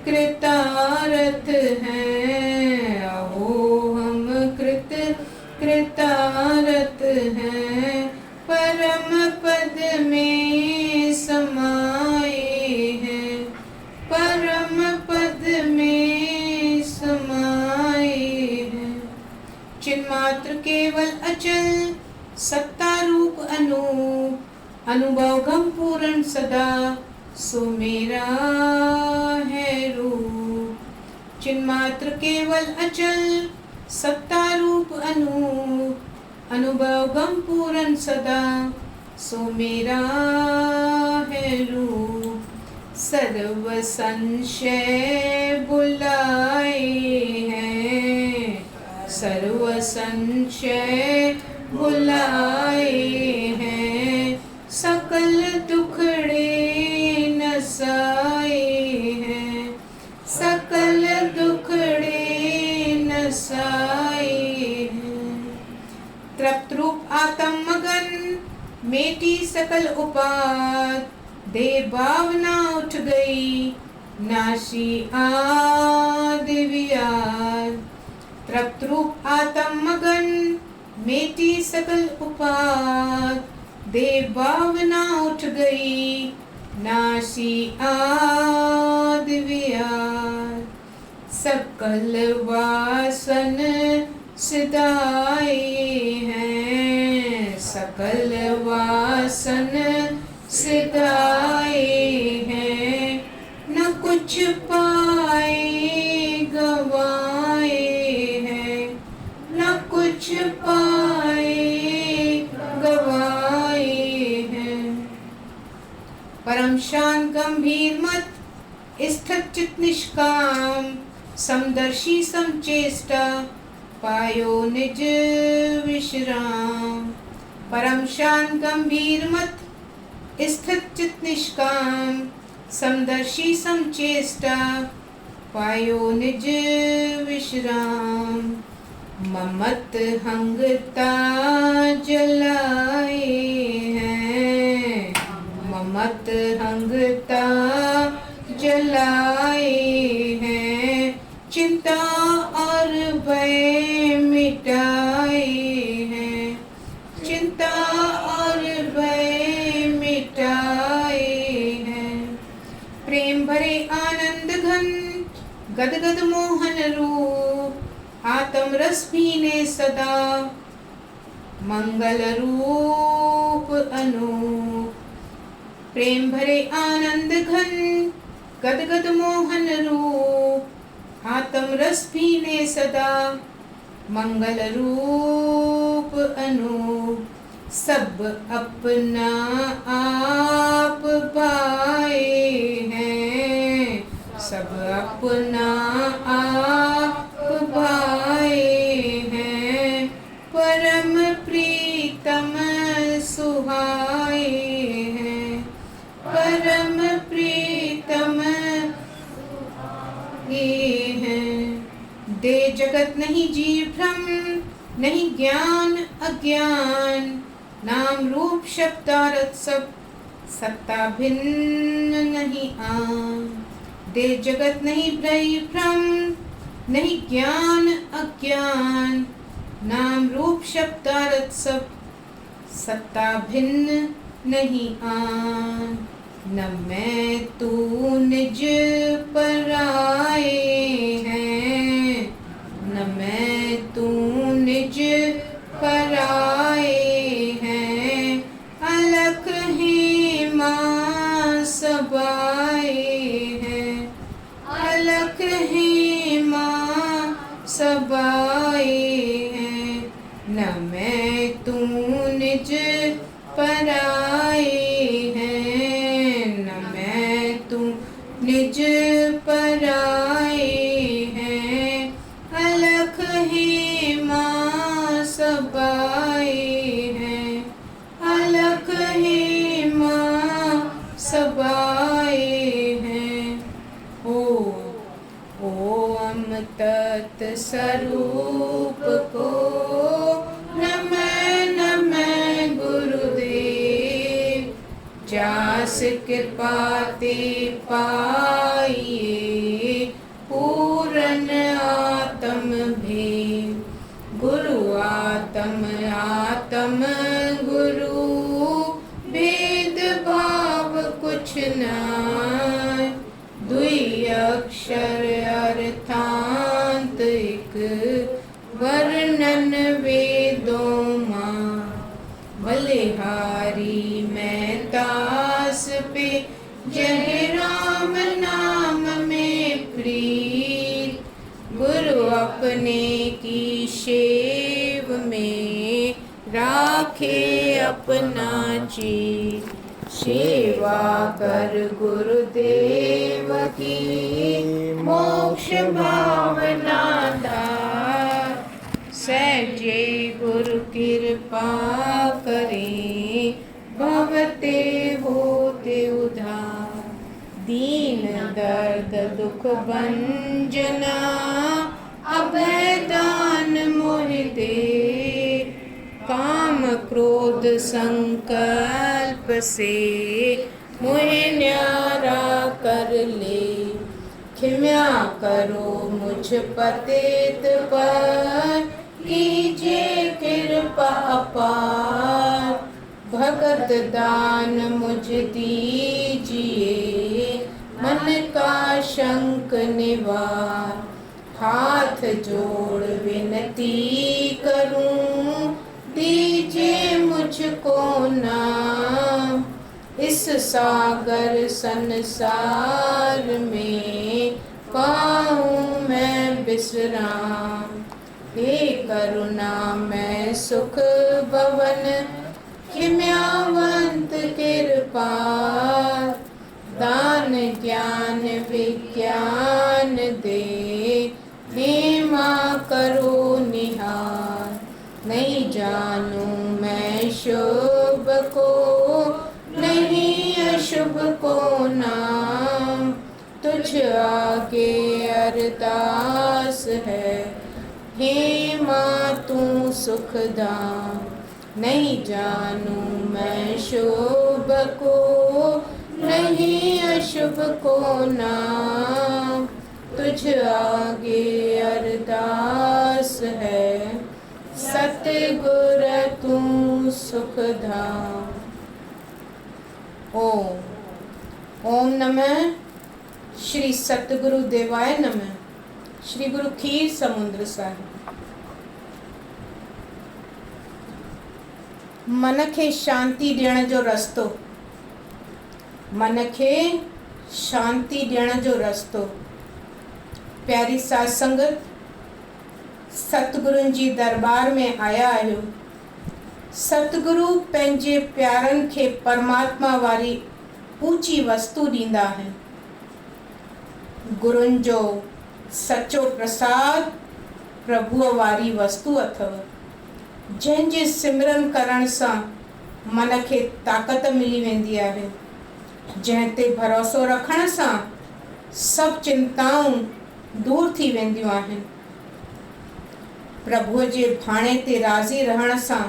कृतारत हैं, अहो हम कृत कृतारत हैं, परम पद में समाए हैं, परम पद में समाए हैं। चिन्मात्र केवल अचल सत्ता रूप अनूप, अनुभव गम पूर्ण सदा सो मेरा है रूप। चिन्मात्र केवल अचल सत्ता रूप अनूप, अनुभव गम पूर्ण सदा सो मेरा है रूप। सर्व संशय बुलाए हैं, सर्व संशय बुलाए हैं, सकल दुखड़े नसाए हैं, सकल दुखड़े नसाए हैं। तृप्त रूप आत्म मगन मेटी सकल उपाद, दे भावना उठ गई नाशी आदि वियाद। तृप्त रूप आत्म मगन मेटी सकल उपाद, दे भावना उठ गई नाशी आदि वियाद। सकल वासन सिधाए हैं, सकल वासन सिधाए हैं, न कुछ पाए गवाए हैं, न कुछ पाए गवाए हैं। परम शांत गंभीर मत स्थित चित निष्काम, समदर्शी समचेष्टा पायो निज विश्राम। परम शांत गंभीर मत स्थित चित निष्काम, समदर्शी समचेष्टा पायो निज विश्राम। ममत हंगता जलाए हैं, ममत हंगता जलाए हैं, चिंता और भय मिटाए हैं, चिंता और भय मिटाए हैं। प्रेम भरे आनंद घन गदगद मोहन रूप, आत्म रस पीने सदा मंगल रूप अनूप। प्रेम भरे आनंद घन गदगद मोहन रूप, आत्म रस पीने सदा मंगल रूप अनूप। सब अपना आप पाए हैं, सब अपना आप पाए हैं, परम प्रीतम सुहाए हैं, परम प्रीतम ये हैं। दे जगत नहीं जीव भ्रम, नहीं ज्ञान अज्ञान, नाम रूप शब्दारथ सब सत्ता भिन्न नहीं आन। दे जगत नहीं भ्रम, नहीं ज्ञान अज्ञान, नाम रूप शब्दारथ सब सत्ता भिन्न नहीं आन। न मैं तू निज पराए हैं, न मैं तू निज पराए हैं, अलख ही माँ सबाए हैं, अलख ही माँ सबाए हैं। न मैं तू निज पराए हैं, न मैं तू निज पराए हैं, अलख ही स्वरूप को नमः नमः गुरुदेव। जास कृपा ते पाइए पूरन आत्म भेद। गुरु आत्म गुरु भेद भाव कुछ नाय। दुई अक्षर अर्थांत एक वर्णन वेदों मां। बलिहारी मैं दास पे जय राम नाम में प्रीत। गुरु अपने की सेव में राखे अपना चित। सेवा कर गुरुदेव की मोक्ष भावना दार। सहजे गुरु कृपा करे भवते होते उधार। दीन दर्द दुख भंजना अभय दान मोह दे। काम क्रोध संकल्प से मोह न्यारा कर ले। क्षमा करो मुझ पतित पर कीजिए कृपा अपार। भगत दान मुझ दीजिए मन का शंक निवार। हाथ जोड़ विनती करूं दीजिए मुझको नाम। इस सागर संसार में पाऊं मैं विश्राम। हे करुणा मैं सुख भवन क्षमावंत कृपाल। दान ज्ञान विज्ञान दे हेमा करो निहार। नहीं जानूं मैं शुभ को नहीं अशुभ को नाम। तुझ आगे अरदास है हे माँ तू सुखदाम। नहीं जानूं मैं शुभ को नहीं अशुभ को नाम। तुझ आगे अरदास है सतगुर तू सुखधाम। ओम नमः श्री सतगुरु देवाय नमः। श्री गुरु खीर समुद्र साहिब। मन खे शांति ॾियण जो रस्तो। मन खे शांति ॾियण जो रस्तो। प्यारी साध संगत, सतगुरुनि जी दरबार में आया आहियो। सतगुरु पंहिंजे प्यारनि खे परमात्मा वारी ऊची वस्तु ॾींदा आहिनि। गुरुनि जो सचो प्रसाद प्रभुअ वारी वस्तु अथव, जंहिंजे सिमरन करण सां मन खे ताक़त मिली वेंदी आहे। जंहिं ते भरोसो रखण सां सभु चिंताऊं दूर थी वेंदियूं आहिनि। प्रभुअ जे भाणे ते राज़ी रहण सां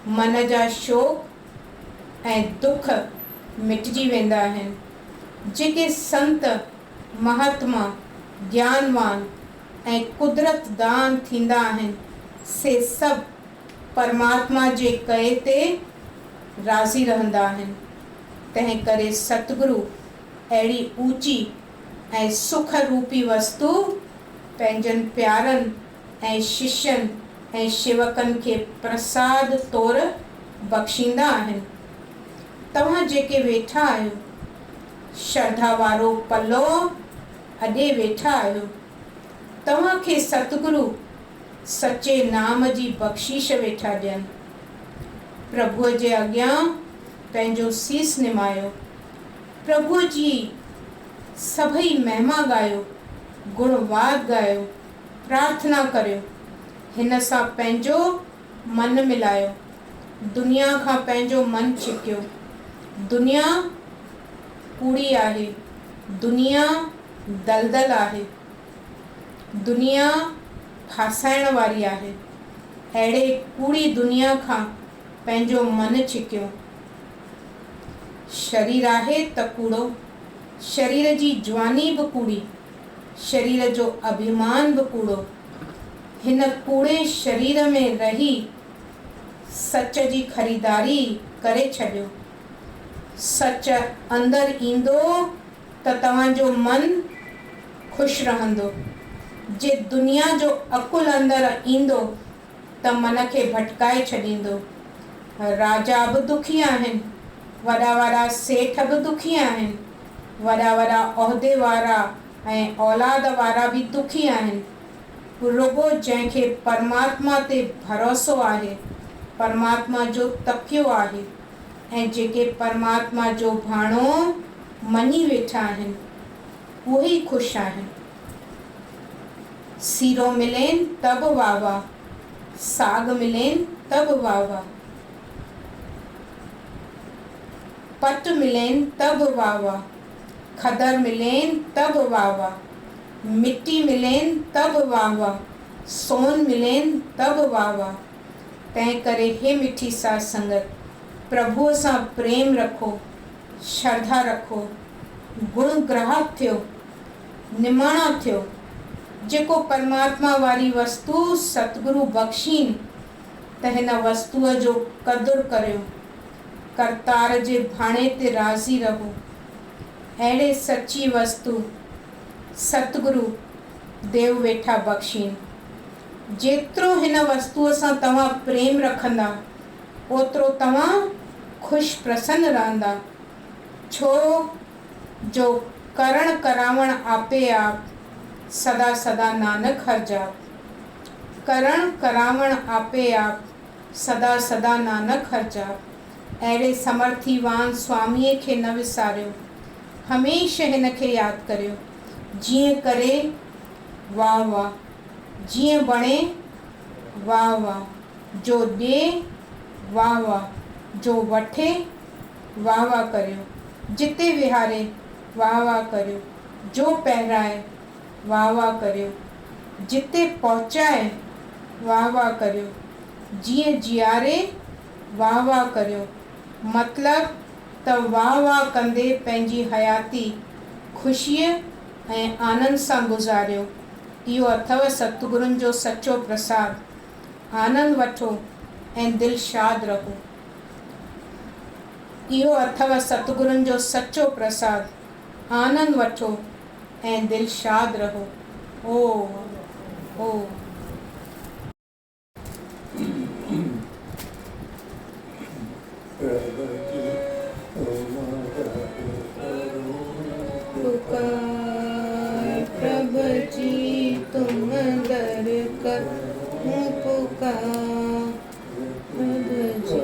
मन जा शोक ऐं दुख मिटिजी वेंदा आहिनि। जेके संत महात्मा ज्ञानवान ऐं कुदरत दान थींदा आहिनि, से सभु परमात्मा जे कए ते राज़ी रहंदा आहिनि। तंहिं करे सतगुरु अहिड़ी ऊची ऐं सुख रूपी वस्तु पंहिंजनि प्यारनि ऐं शिष्यनि ऐं शेवकनि खे प्रसाद तौर बख़्शींदा आहिनि। तव्हां जेके वेठा आहियो, श्रद्धा वारो पलो अॾे वेठा आहियो, तव्हां खे सतगुरु सचे नाम जी बख़्शीश वेठा ॾियनि। प्रभुअ जे अॻियां पंहिंजो सीस निमायो। प्रभुअ जी सभई महिमा ॻायो, गुणवाद ॻायो, प्रार्थना करियो। हिन सां पंहिंजो मन मिलायो। दुनिया खां पंहिंजो मन छिकियो। दुनिया कूड़ी आहे, दुनिया दलदल आहे, दुनिया फासाइण वारी आहे। अहिड़े कूड़ी दुनिया खां पंहिंजो मन छिकियो। शरीर आहे त कूड़ो, शरीर जी जवानी बि कूड़ी, शरीर जो अभिमान बि कूड़ो। हिन कूड़े शरीर में रही सच जी ख़रीदारी करे छॾियो। सच अंदरि ईंदो त तव्हांजो मन ख़ुशि रहंदो। जे दुनिया जो अकुल अंदरि ईंदो त मन खे भटकाए छॾींदो। राजा बि दुखी आहिनि, वॾा वॾा सेठ बि दुखी आहिनि, वॾा वॾा उहिदे वारा ऐं औलाद वारा बि दुखी आहिनि। रुगो जंहिंखे परमात्मा ते भरोसो आहे, परमात्मा जो तकियो आहे ऐं जेके परमात्मा जो भाणो मञी वेठा आहिनि, उहे ई ख़ुशि आहिनि। सीरो मिलेनि त बि वाह वाह, साग मिलेनि त बि वाह वाह, पट मिलेनि त बि वाह वाह, खदर मिलेनि त बि वाह वाह, मिट्टी मिलेनि त बि वाह वाह, सोन मिलेनि त बि वाह वाह। तंहिं करे हे मिठी साध संगत, प्रभुअ सां प्रेम रखो, श्रद्धा रखो, गुण ग्राहक थियो, निमाणा थियो। जेको परमात्मा वारी वस्तु सतगुरु बख़्शीनि त हिन वस्तुअ जो क़दुरु करियो। करतार जे भाणे ते राज़ी रहो। अहिड़े सची वस्तु सतगुरु देव वेठा बख़्शीनि। जेतिरो हिन वस्तुअ सां तव्हां प्रेम रखंदा, ओतिरो तव्हां ख़ुशि प्रसन्न रहंदा। छो जो करण करावण आपे आप, सदा सदा नानक हर जाप। करण करावण आपे आप, सदा सदा नानक हर जाप। अहिड़े समर्थीवान स्वामीअ खे न विसारियो, हमेशह हिन खे यादि करियो। जीअं करे वाह वाह, जीअं बणे वाह वाह, जो ॾिए वाह वाह, जो वठे वाह वाह करियो। जिते विहारे वाह वाह करियो, जो पहिराए वाह वाह करियो, जिते पहुचाए वाह वाह करियो, जीअं जियारे वाह वाह करियो। मतिलब त वाह वाह कंदे पंहिंजी हयाती ख़ुशीअ ऐं आनंद सां गुज़ारियो। इहो अथव सतगुरुनि जो सचो प्रसाद। आनंद वठो ऐं दिलि शाद रहो। इहो अथव सतगुरुनि जो सचो प्रसाद। आनंद वठो ऐं दिलि शाद रहो। ओ पुकार प्रभु जी तुम दर कर पुकार प्रभु जी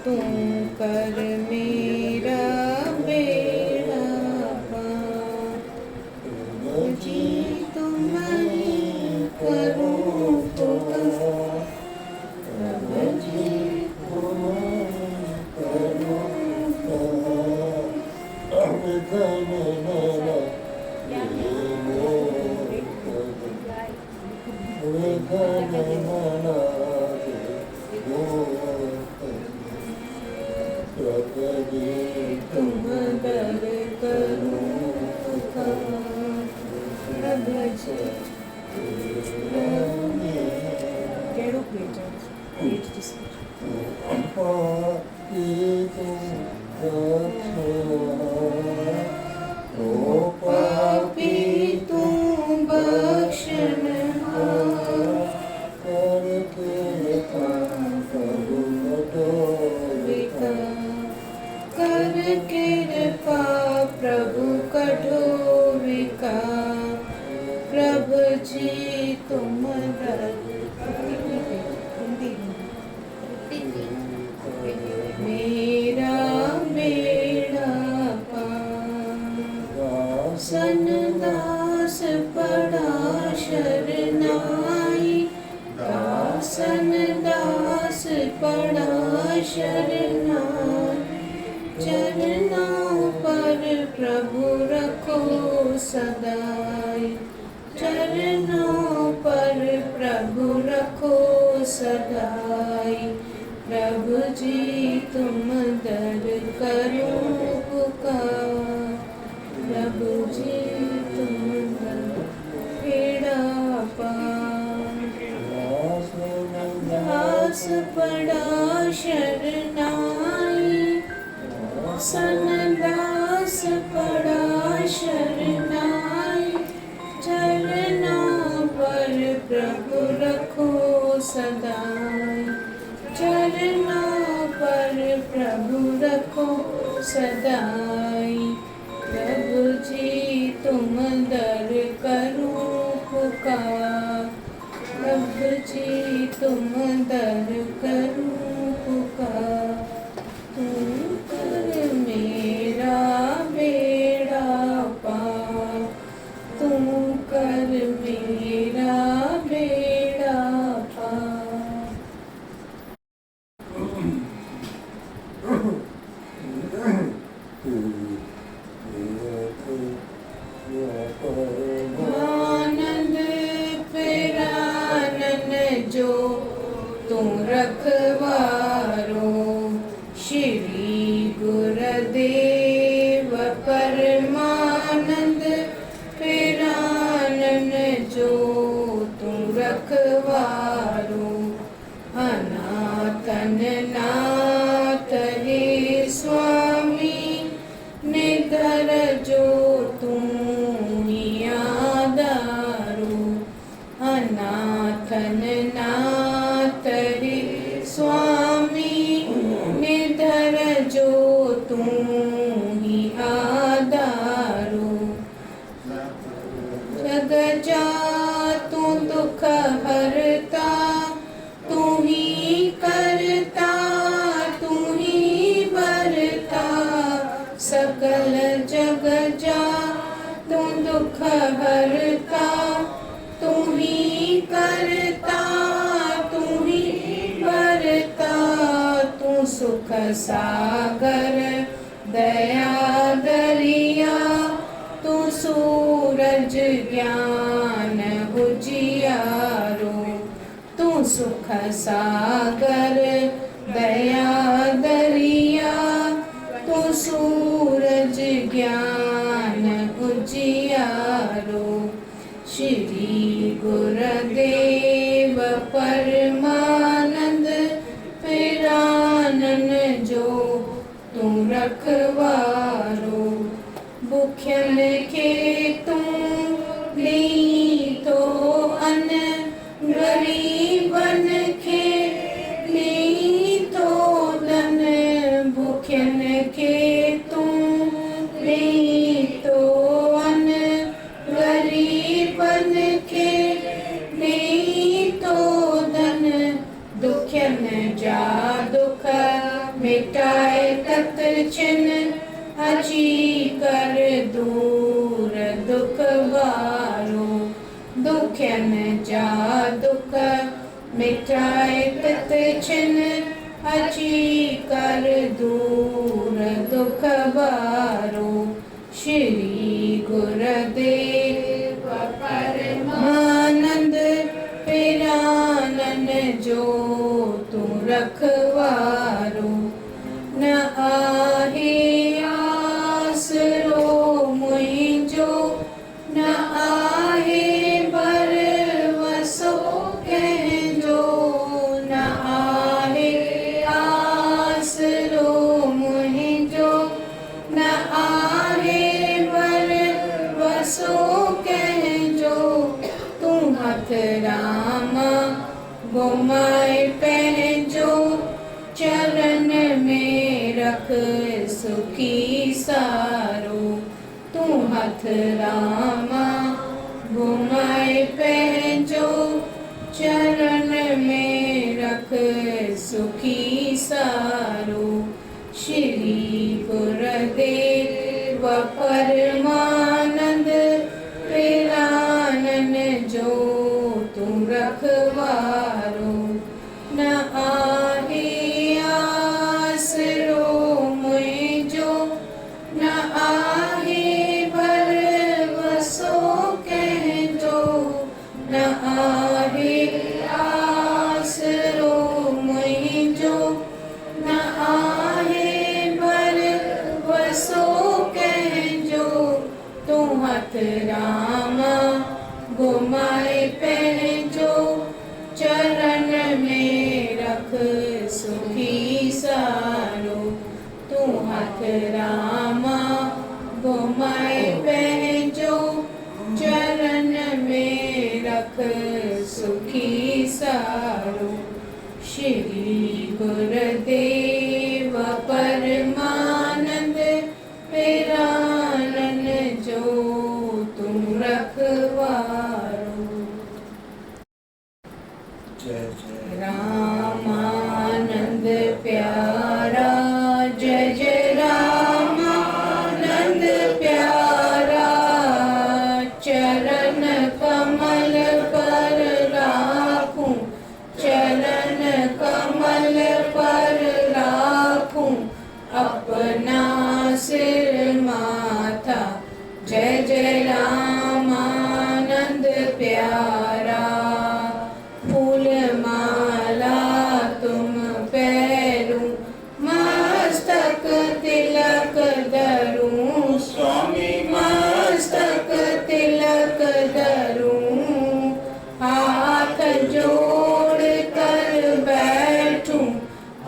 तुम कर मेरा बेड़ा पार। प्रभु जी तुम्हारी करो पुकार, प्रभु जी तुम दर करो पुकार। प्रभु जी कहिड़ो पेज आहे? पेज ॾिसो। ओ पापी तू बख्शनहार, कर कृपा प्रभु कठोर, कर कृपा प्रभु कठोर विकार। प्रभु जी तुम दर मेरा बेड़ा पार। सन दास पड़ा शरनाई, दासन दास पड़ा शरनाई। चरनों पर प्रभु रखो रखो सदाई, चरणों पर प्रभु रखो सदाई। प्रभु जी तुम दर करो पुकार, प्रभु जी तुम दर बेड़ा पार। दास पड़ा शरणाई, सन दास पड़ा शरणाई, चरणों पर प्रभु रखो सदाई, चरणों पर प्रभु रखो सदाई। प्रभु जी तुम दर करो पुकार, प्रभु जी तुम दर करो पुकार। तुम कर मेरा बेड़ा पार, तुम कर मेरा बेड़ा पार। आनंद फिरानन जो तू रखवारो, श्री गुरुदेव परमानंद फिरानन जो तू रखवारो। अनाथन नाथ हे स्वामी, निधर जो तू ही आधारो। अनाथन नाथ हे स्वामी, निधर जो तू ही आधारो। जग जा तू दुख हरता, तू ही करता तू ही भरता। सकल जग जा तू दुख हरता, तू ही करता तू ही भरता। तू सुख सागर दया दरिया, तू सूरज ज्ञान उजियारो। तू सुख सागर दया दरिया, तू सूरज ज्ञान उजियारो। श्री गुरुदेव परमानंद फिरानन जो तू रखवारो। भूख्यन के तू ली तो अन्न, गरीबन के ली तो धन। भूख्यन के तू ली तो अन्न, गरीबन के ली तो धन। दुखियन जा दुख मिटाए तत छिन, अची कर दूर दुख बारो। दुखियन जा दुख मिटाए तत छिन, अची कर दूर दुख बारो। श्री गुरुदेव परमानंद फिरानन जो तू रखवारो। न आहे आसरो मुझो, न आहे भरवसो कहजो। न आहे आसरो मुझो, न आहे भरवसो कहजो। तू हथ रामा घुमाए पहजो, चरण में रख सुखी सारो। तू हथ रामा घुमाए पहजो, चरण में रख सुखी सारो। श्री गुरुदेव परमानंद फिरानन जो तू रखवारो। न आहे आसरो मुझो, न आहे भर आहे आसरो मुंहिंजो, न आहे भरवसो कंहिंजो। तूं हथ राम घुमाए पंहिंजो, चरण में रख सुखी सारो। तूं हथ राम घुमाए पंहिंजो, चरण में रख सुखी सारो। श्री गुरुदेव परमानंद पेरानन जो तुम रखवारो।
जय जय
रामानंद प्यारा, जय जय रामानंद प्यारा। चरण कमल पर राखूं, चरण कमल पर राखूं अपना सिर माथा। जय जय रामानंद प्यारा। फूल माला तुम पैरूं, मस्तक तिलक धरूं। स्वामी मस्तक तिलक धरूं, हाथ जोड़ कर बैठूं,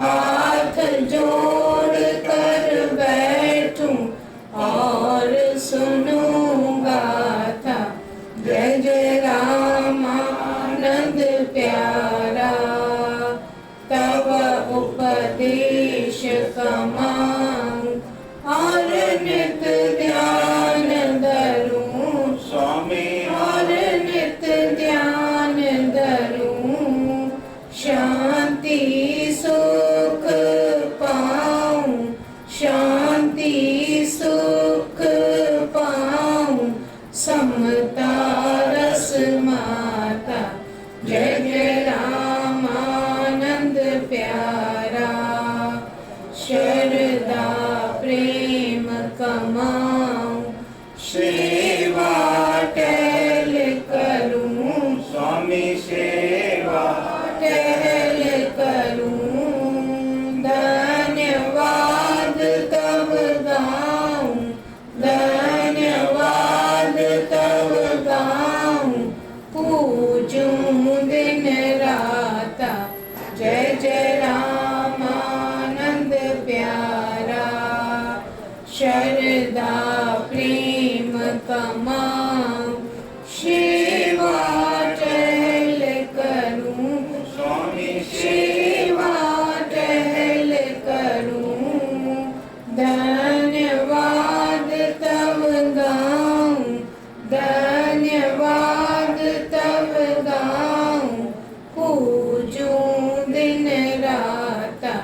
हाथ जोड़ कर बैठूं और सुनूं गाथा। जय जय रामानंद प्यारा। तब उपदेश कमाऊं और नित ध्यान धरूं। स्वामी और नित ध्यान धरूं, शांति सुख पाऊं, शांति सुख पाऊं समता रस माता। जय जय रामानंद प्यारा। शरदा प्रेम कमाऊं, सेवा टहल करूं। स्वामी सेवा टहल करूं, धन्यवाद तब गाऊं, धन्यवाद तब गाऊं पूजूं दिन राता। जय जय रामानंद प्यारा। शरदा प्रेम कमाऊं, सेवा टहल करूं। स्वामी सेवा टहल करूं, धन्यवाद तब गाऊं, धन्यवाद तब गाऊं पूजूं दिन राता।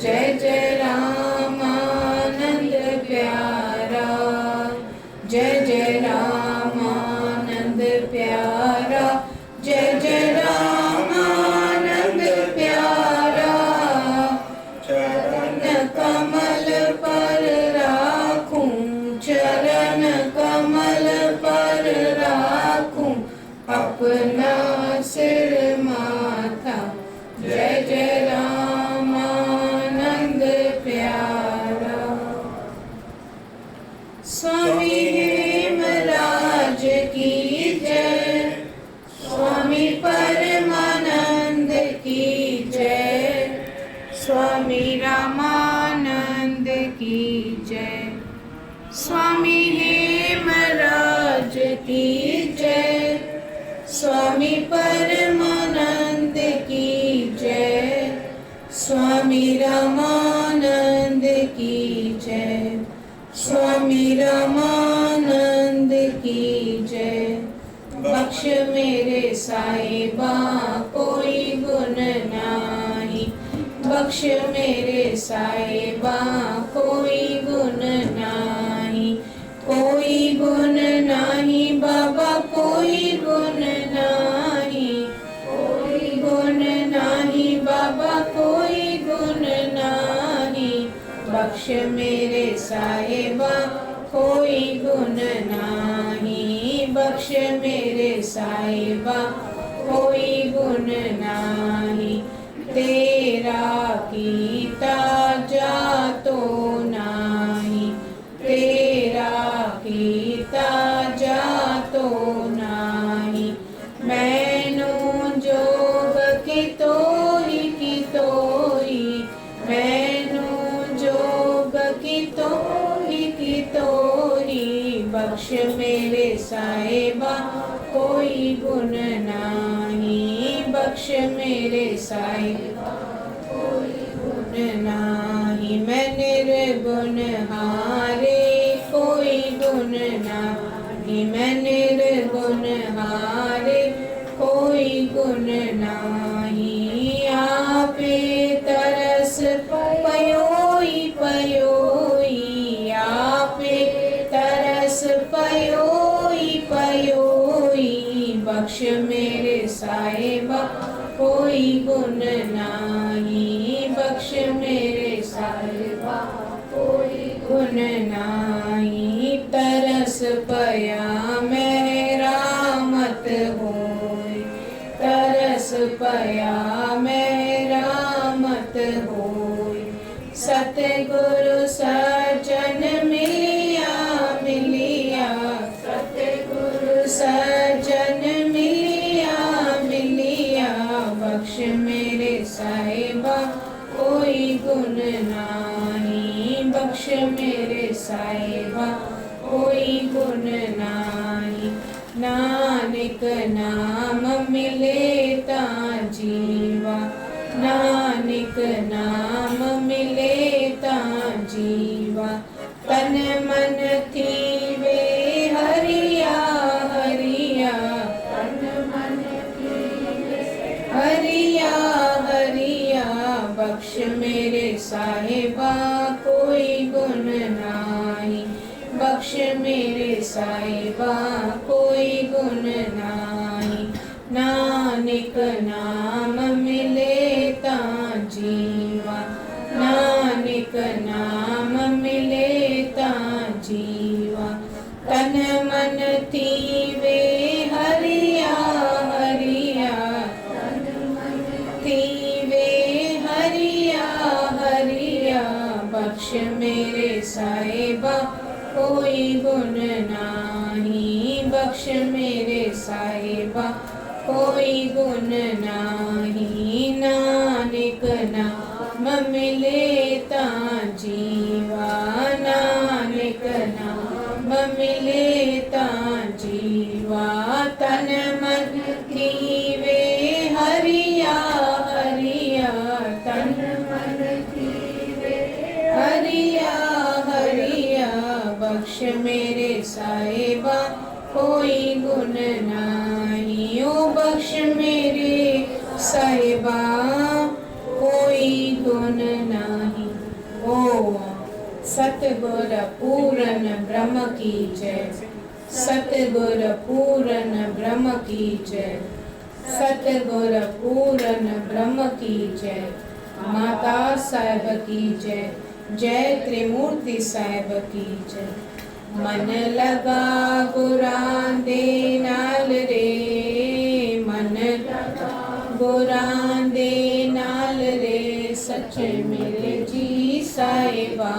जय जय रामानंद प्यारा। जय जय रामानंद प्यारा। जय जय रामानंद प्यारा। चरण कमल पर राखूं, चरण कमल पर राखूं अपना सिर माथा। जय जय रामानंद प्यारा। स्वामी हेमराज की जय, स्वामी परमानंद की जय, स्वामी रामानंद की जय। स्वामी हेमराज की जय, स्वामी परमानंद की जय, स्वामी रामानंद की जय, स्वामी रामानंद की जय। बख्श मेरे साहिबा कोई गुण नाही, बख्श मेरे साहिबा कोई गुण नाही, कोई गुण नाही बाबा कोई गुण नाही, कोई गुण नाही बाबा कोई गुण नाही। बख्श मेरे साहिबा कोई गुण नाही, बख्श मेरे साहिबा कोई गुण नाही, तेरा कीता जातो नाही, तेरा कीता जातो नाही। मैनू जोग कितोई कितोई, मैनू जोग कितोई कितोई, बख्श मेरे साहिबा कोई गुण नाही, बख्श मेरे साहिबा कोई गुण नाही। मैं निर्गुण हारे कोई गुण नाही, मैं निर्गुण हारे कोई गुण नाही। आपे तरस पयोई पयोई, आपे तरस पयोई पयोई, बख्श मेरे साहिबा कोई गुण नाही, बख्श मेरे साहिबा कोई गुण नाही। तरस पया मैं रामत होई, तरस पया मैं रामत होई। सतगुरु सज्जन मिलिया मिलिया, सतगुरु सज्जन मिलिया मिलिया, बख्श मेरे साहिबा कोई गुण नाही, बख्श मेरे साहिबा कोई गुण नाही। नानक नाम मिले ता जीवा, नानक नाम मिले ता जीवा। तन मन थीवे हरिया हरिया, तन मन थीवे हरिया हरिया, बख्श मेरे साहिबा कोई गुण नाही, बख्श मेरे साहिबा कोई गुण नाही। नानक नाम मिले ता जीवा, नानक नाम मिले ता जीवा। तन मन थीवे हरिया हरिया, तन मन थीवे हरिया हरिया, बख्श मेरे साहिबा कोई गुण नाही, बख्श मेरे साहिबा कोई गुण नाही। नानक नाम मिले ता जीवा, नानक नाम मिले ता जीवा। तन मन थीवे हरिया हरिया, तन मन थीवे हरिया हरिया, बख्श मेरे साहिबा कोई गुण नाही, ओ बख्श मेरे साहिबा कोई गुण नाही। ओम सतगुर पूर्ण ब्रह्म की जय, सतगुर पूर्ण ब्रह्म की जय, सतगुर पूर्ण ब्रह्म की जय। माता साहिब की जय, जय त्रिमूर्ति साहिब की जय। मन लगा गुरां दे नाल रे, मन लगा गुरां दे नाल रे, सच्चे मेरे जी साहिबा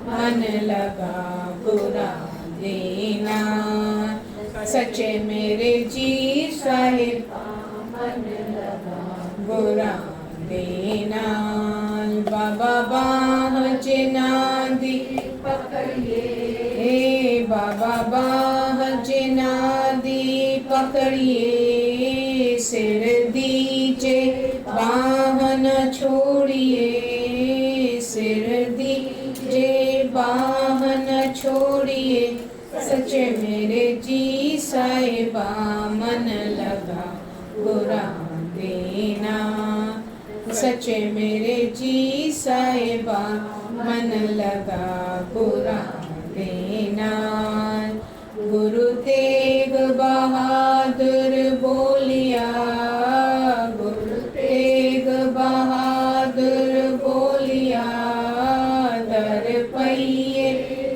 मन लगा गुरां दे नाल, सच्चे मेरे जी साहिबा मन लगा गुरां दे नाल। बाबा बाह जिन्हां दी पकड़िए, हे बाबा बाह जिन्हां दी पकड़िए, सिर दीजे बाह न छोड़िए, सिर दीजे बाह न छोड़िए, सच्चे मेरे जी साहिबा मन लगा गुरां देना, सच्चे मेरे जी साहिबा मन लगा गुरां देना। गुरु तेग बहादुर बोलिया, गुरु तेग बहादुर बोलिया, दर पइए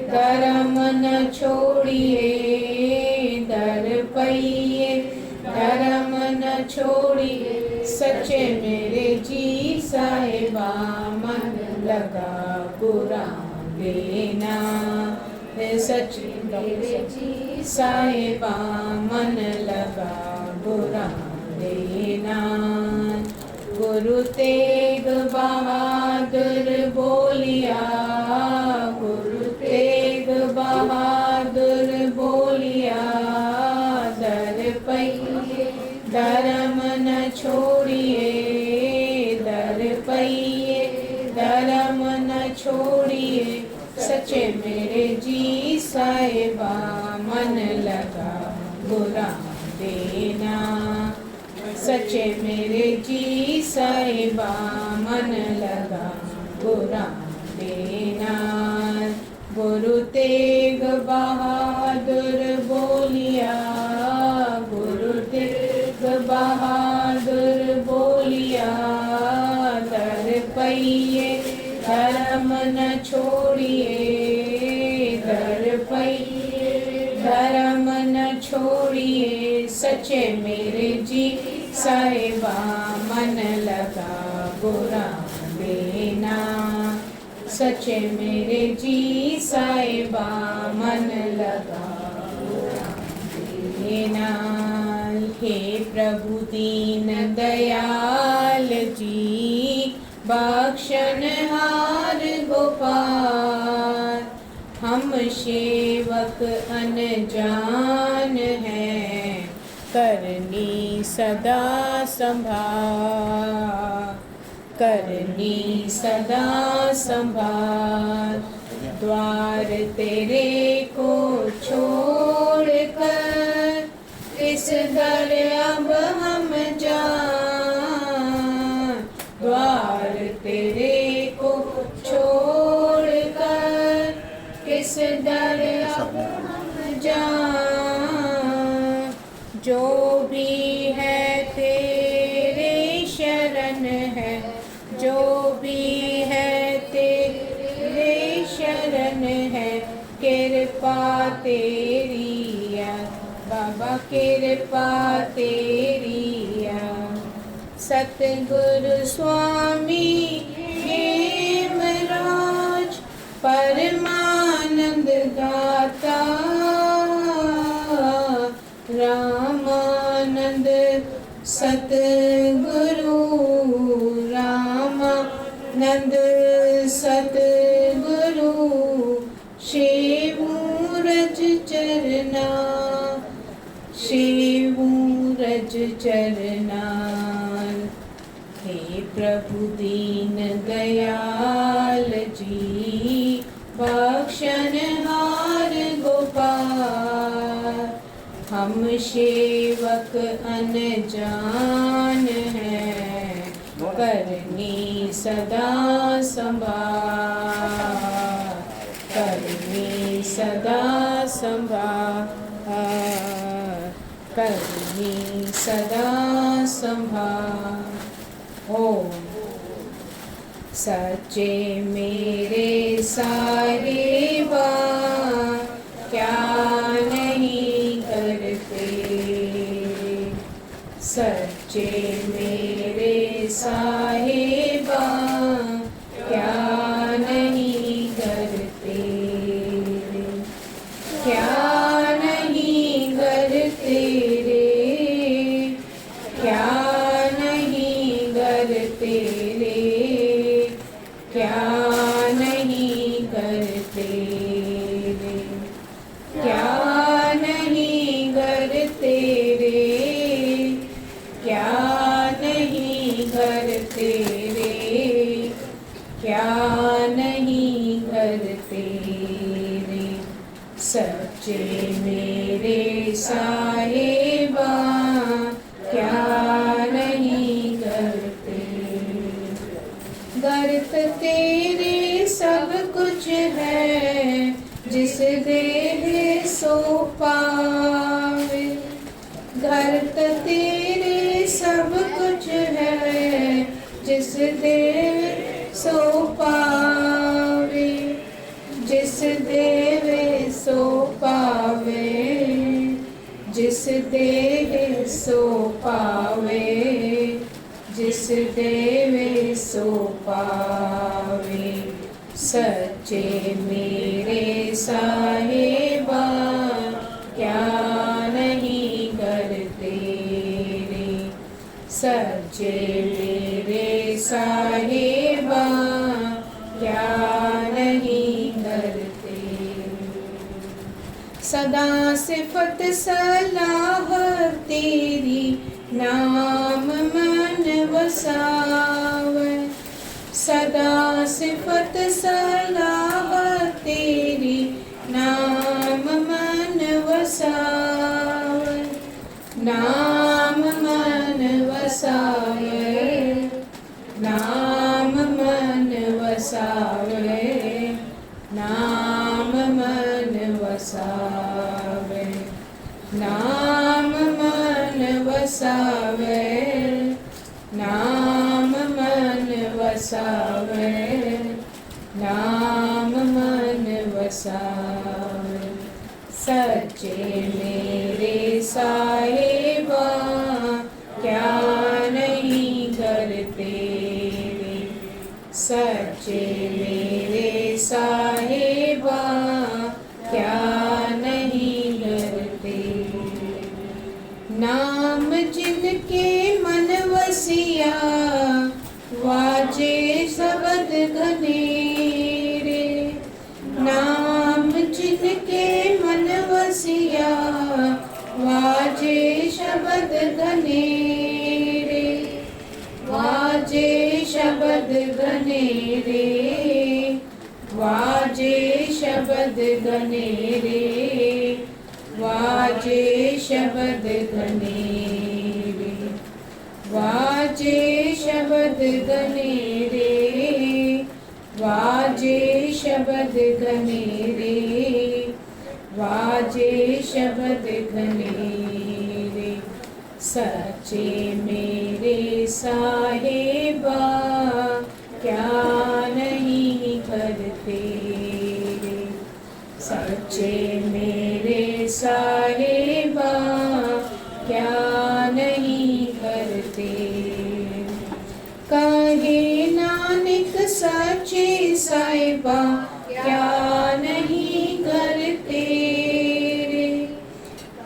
धर्म न छोड़िए, दर पइए धर्म न छोड़िए, सच्चे मेरे जी साहिबा मन लगा कुरान देना। सच्चे मेरे जी साहिबा मन लगा कुरान देना। गुरु तेग बहादुर बोलिया, गुरु तेग बहादुर बोलिया, दर पहिए धर्म न छोड़िए, दर पहिए धर्म न छोड़िए। सच्चे मेरे जी साहिबा मन लगा कुरान देना। सच्चे मेरे जी साहिबा मन लगा कुरान देना। गुरु तेग बहादुर बोलिया, गुरु तेग बहादुर बोलिया, दर पहिए धर्म न छोड़िए, दर पहिए धर्म न छोड़िए। सच्चे मेरे जी साहिबा मन लगा कुरान देना। सच्चे मेरे जी साहिबा मन लगा कुरान देना। हे प्रभु दीन दयाल जी, बख्शनहार गोपाल, हम सेवक अनजान हैं, करनी सदा संभाल, करनी सदा संभाल। द्वार तेरे को छोड़कर किस दर अब हम जाएं, द्वार तेरे को छोड़कर किस दर अब हम जाएं। जो भी है तेरे शरण है, जो भी है तेरे शरण है, कृपा तेरी है बाबा, कृपा तेरी है। सतगुरु स्वामी हेमराज, परमानंद गाता, रामानंद सतगुरु, रामानंद सतगुरु, शिवूरज चरना, शिवूरज चरना। हे प्रभु दीन दयाल जी, बख्शनहार गोपाल, हम सेवक अनजान हैं, करनी सदा संभाल, करनी सदा संभाल, करनी सदा संभाल। ओम सच्चे मेरे साहिबा क्या नहीं करते, सच्चे मेरे साहिबा क्या नहीं करते, क्या नहीं करते रे, क्या नहीं करते रे, क्या नहीं करते रे, क्या नहीं करते रे, क्या नहीं करते रे, क्या नहीं करते रे। सच्चे मेरे साहिबा क्या नहीं करते, गर्त तेरे सब कुछ है, जिस देह सो पावे, गर्त तेरे सब कुछ है, जिस देह सो पावे, जिस देह सो पावे, जिस देह सो पावे, जिस देवे सो पावे। सच्चे मेरे साहिबा क्या नहीं करते रे। सच्चे मेरे साहिबा क्या नहीं करते। सदा सिफत सलाह तेरी नाम मन वसावे। सदा सिफत सलाह तेरी नाम मन वसावे। नाम मन वसावे। नाम मन वसावे। नाम मन वसावे। नाम मन वसावे। नाम मन वसावे। नाम मन वसावे। सच्चे मेरे साहिबा क्या नहीं करते रे। सच्चे मेरे साहिबा क्या नहीं करते। नाम जिनके मन वसिया वाजे शब्द घनेरे। नाम जिनके मन वसिया वाजे शब्द घनेरे। वाजे शब्द घनेरे। वाजे शब्द घनेरे। वाजे शब्द घनेरे। वाजे शब्द घनेरे। वाजे शब्द घनेरे। वाजे शब्द घनेरे। सच्चे मेरे साहिबा क्या नहीं करते रे। सच्चे मेरे साहिबा क्या नहीं करते। कहे नानक सच्चे साहिबा क्या नहीं करते रे।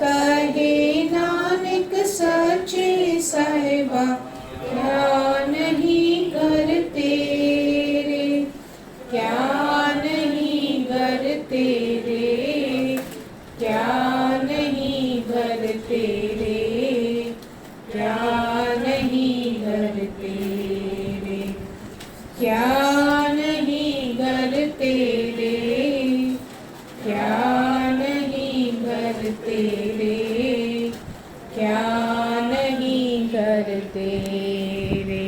कहे नानक सच्चे साहिबा क्या नहीं करते रे। क्या नहीं करते रे। क्या नहीं करते रे। क्या नहीं करते रे। क्या नहीं करते रे। क्या नहीं करते रे। क्या नहीं करते रे।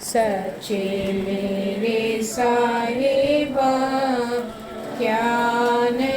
सच्चे मेरे साहिबा क्या नहीं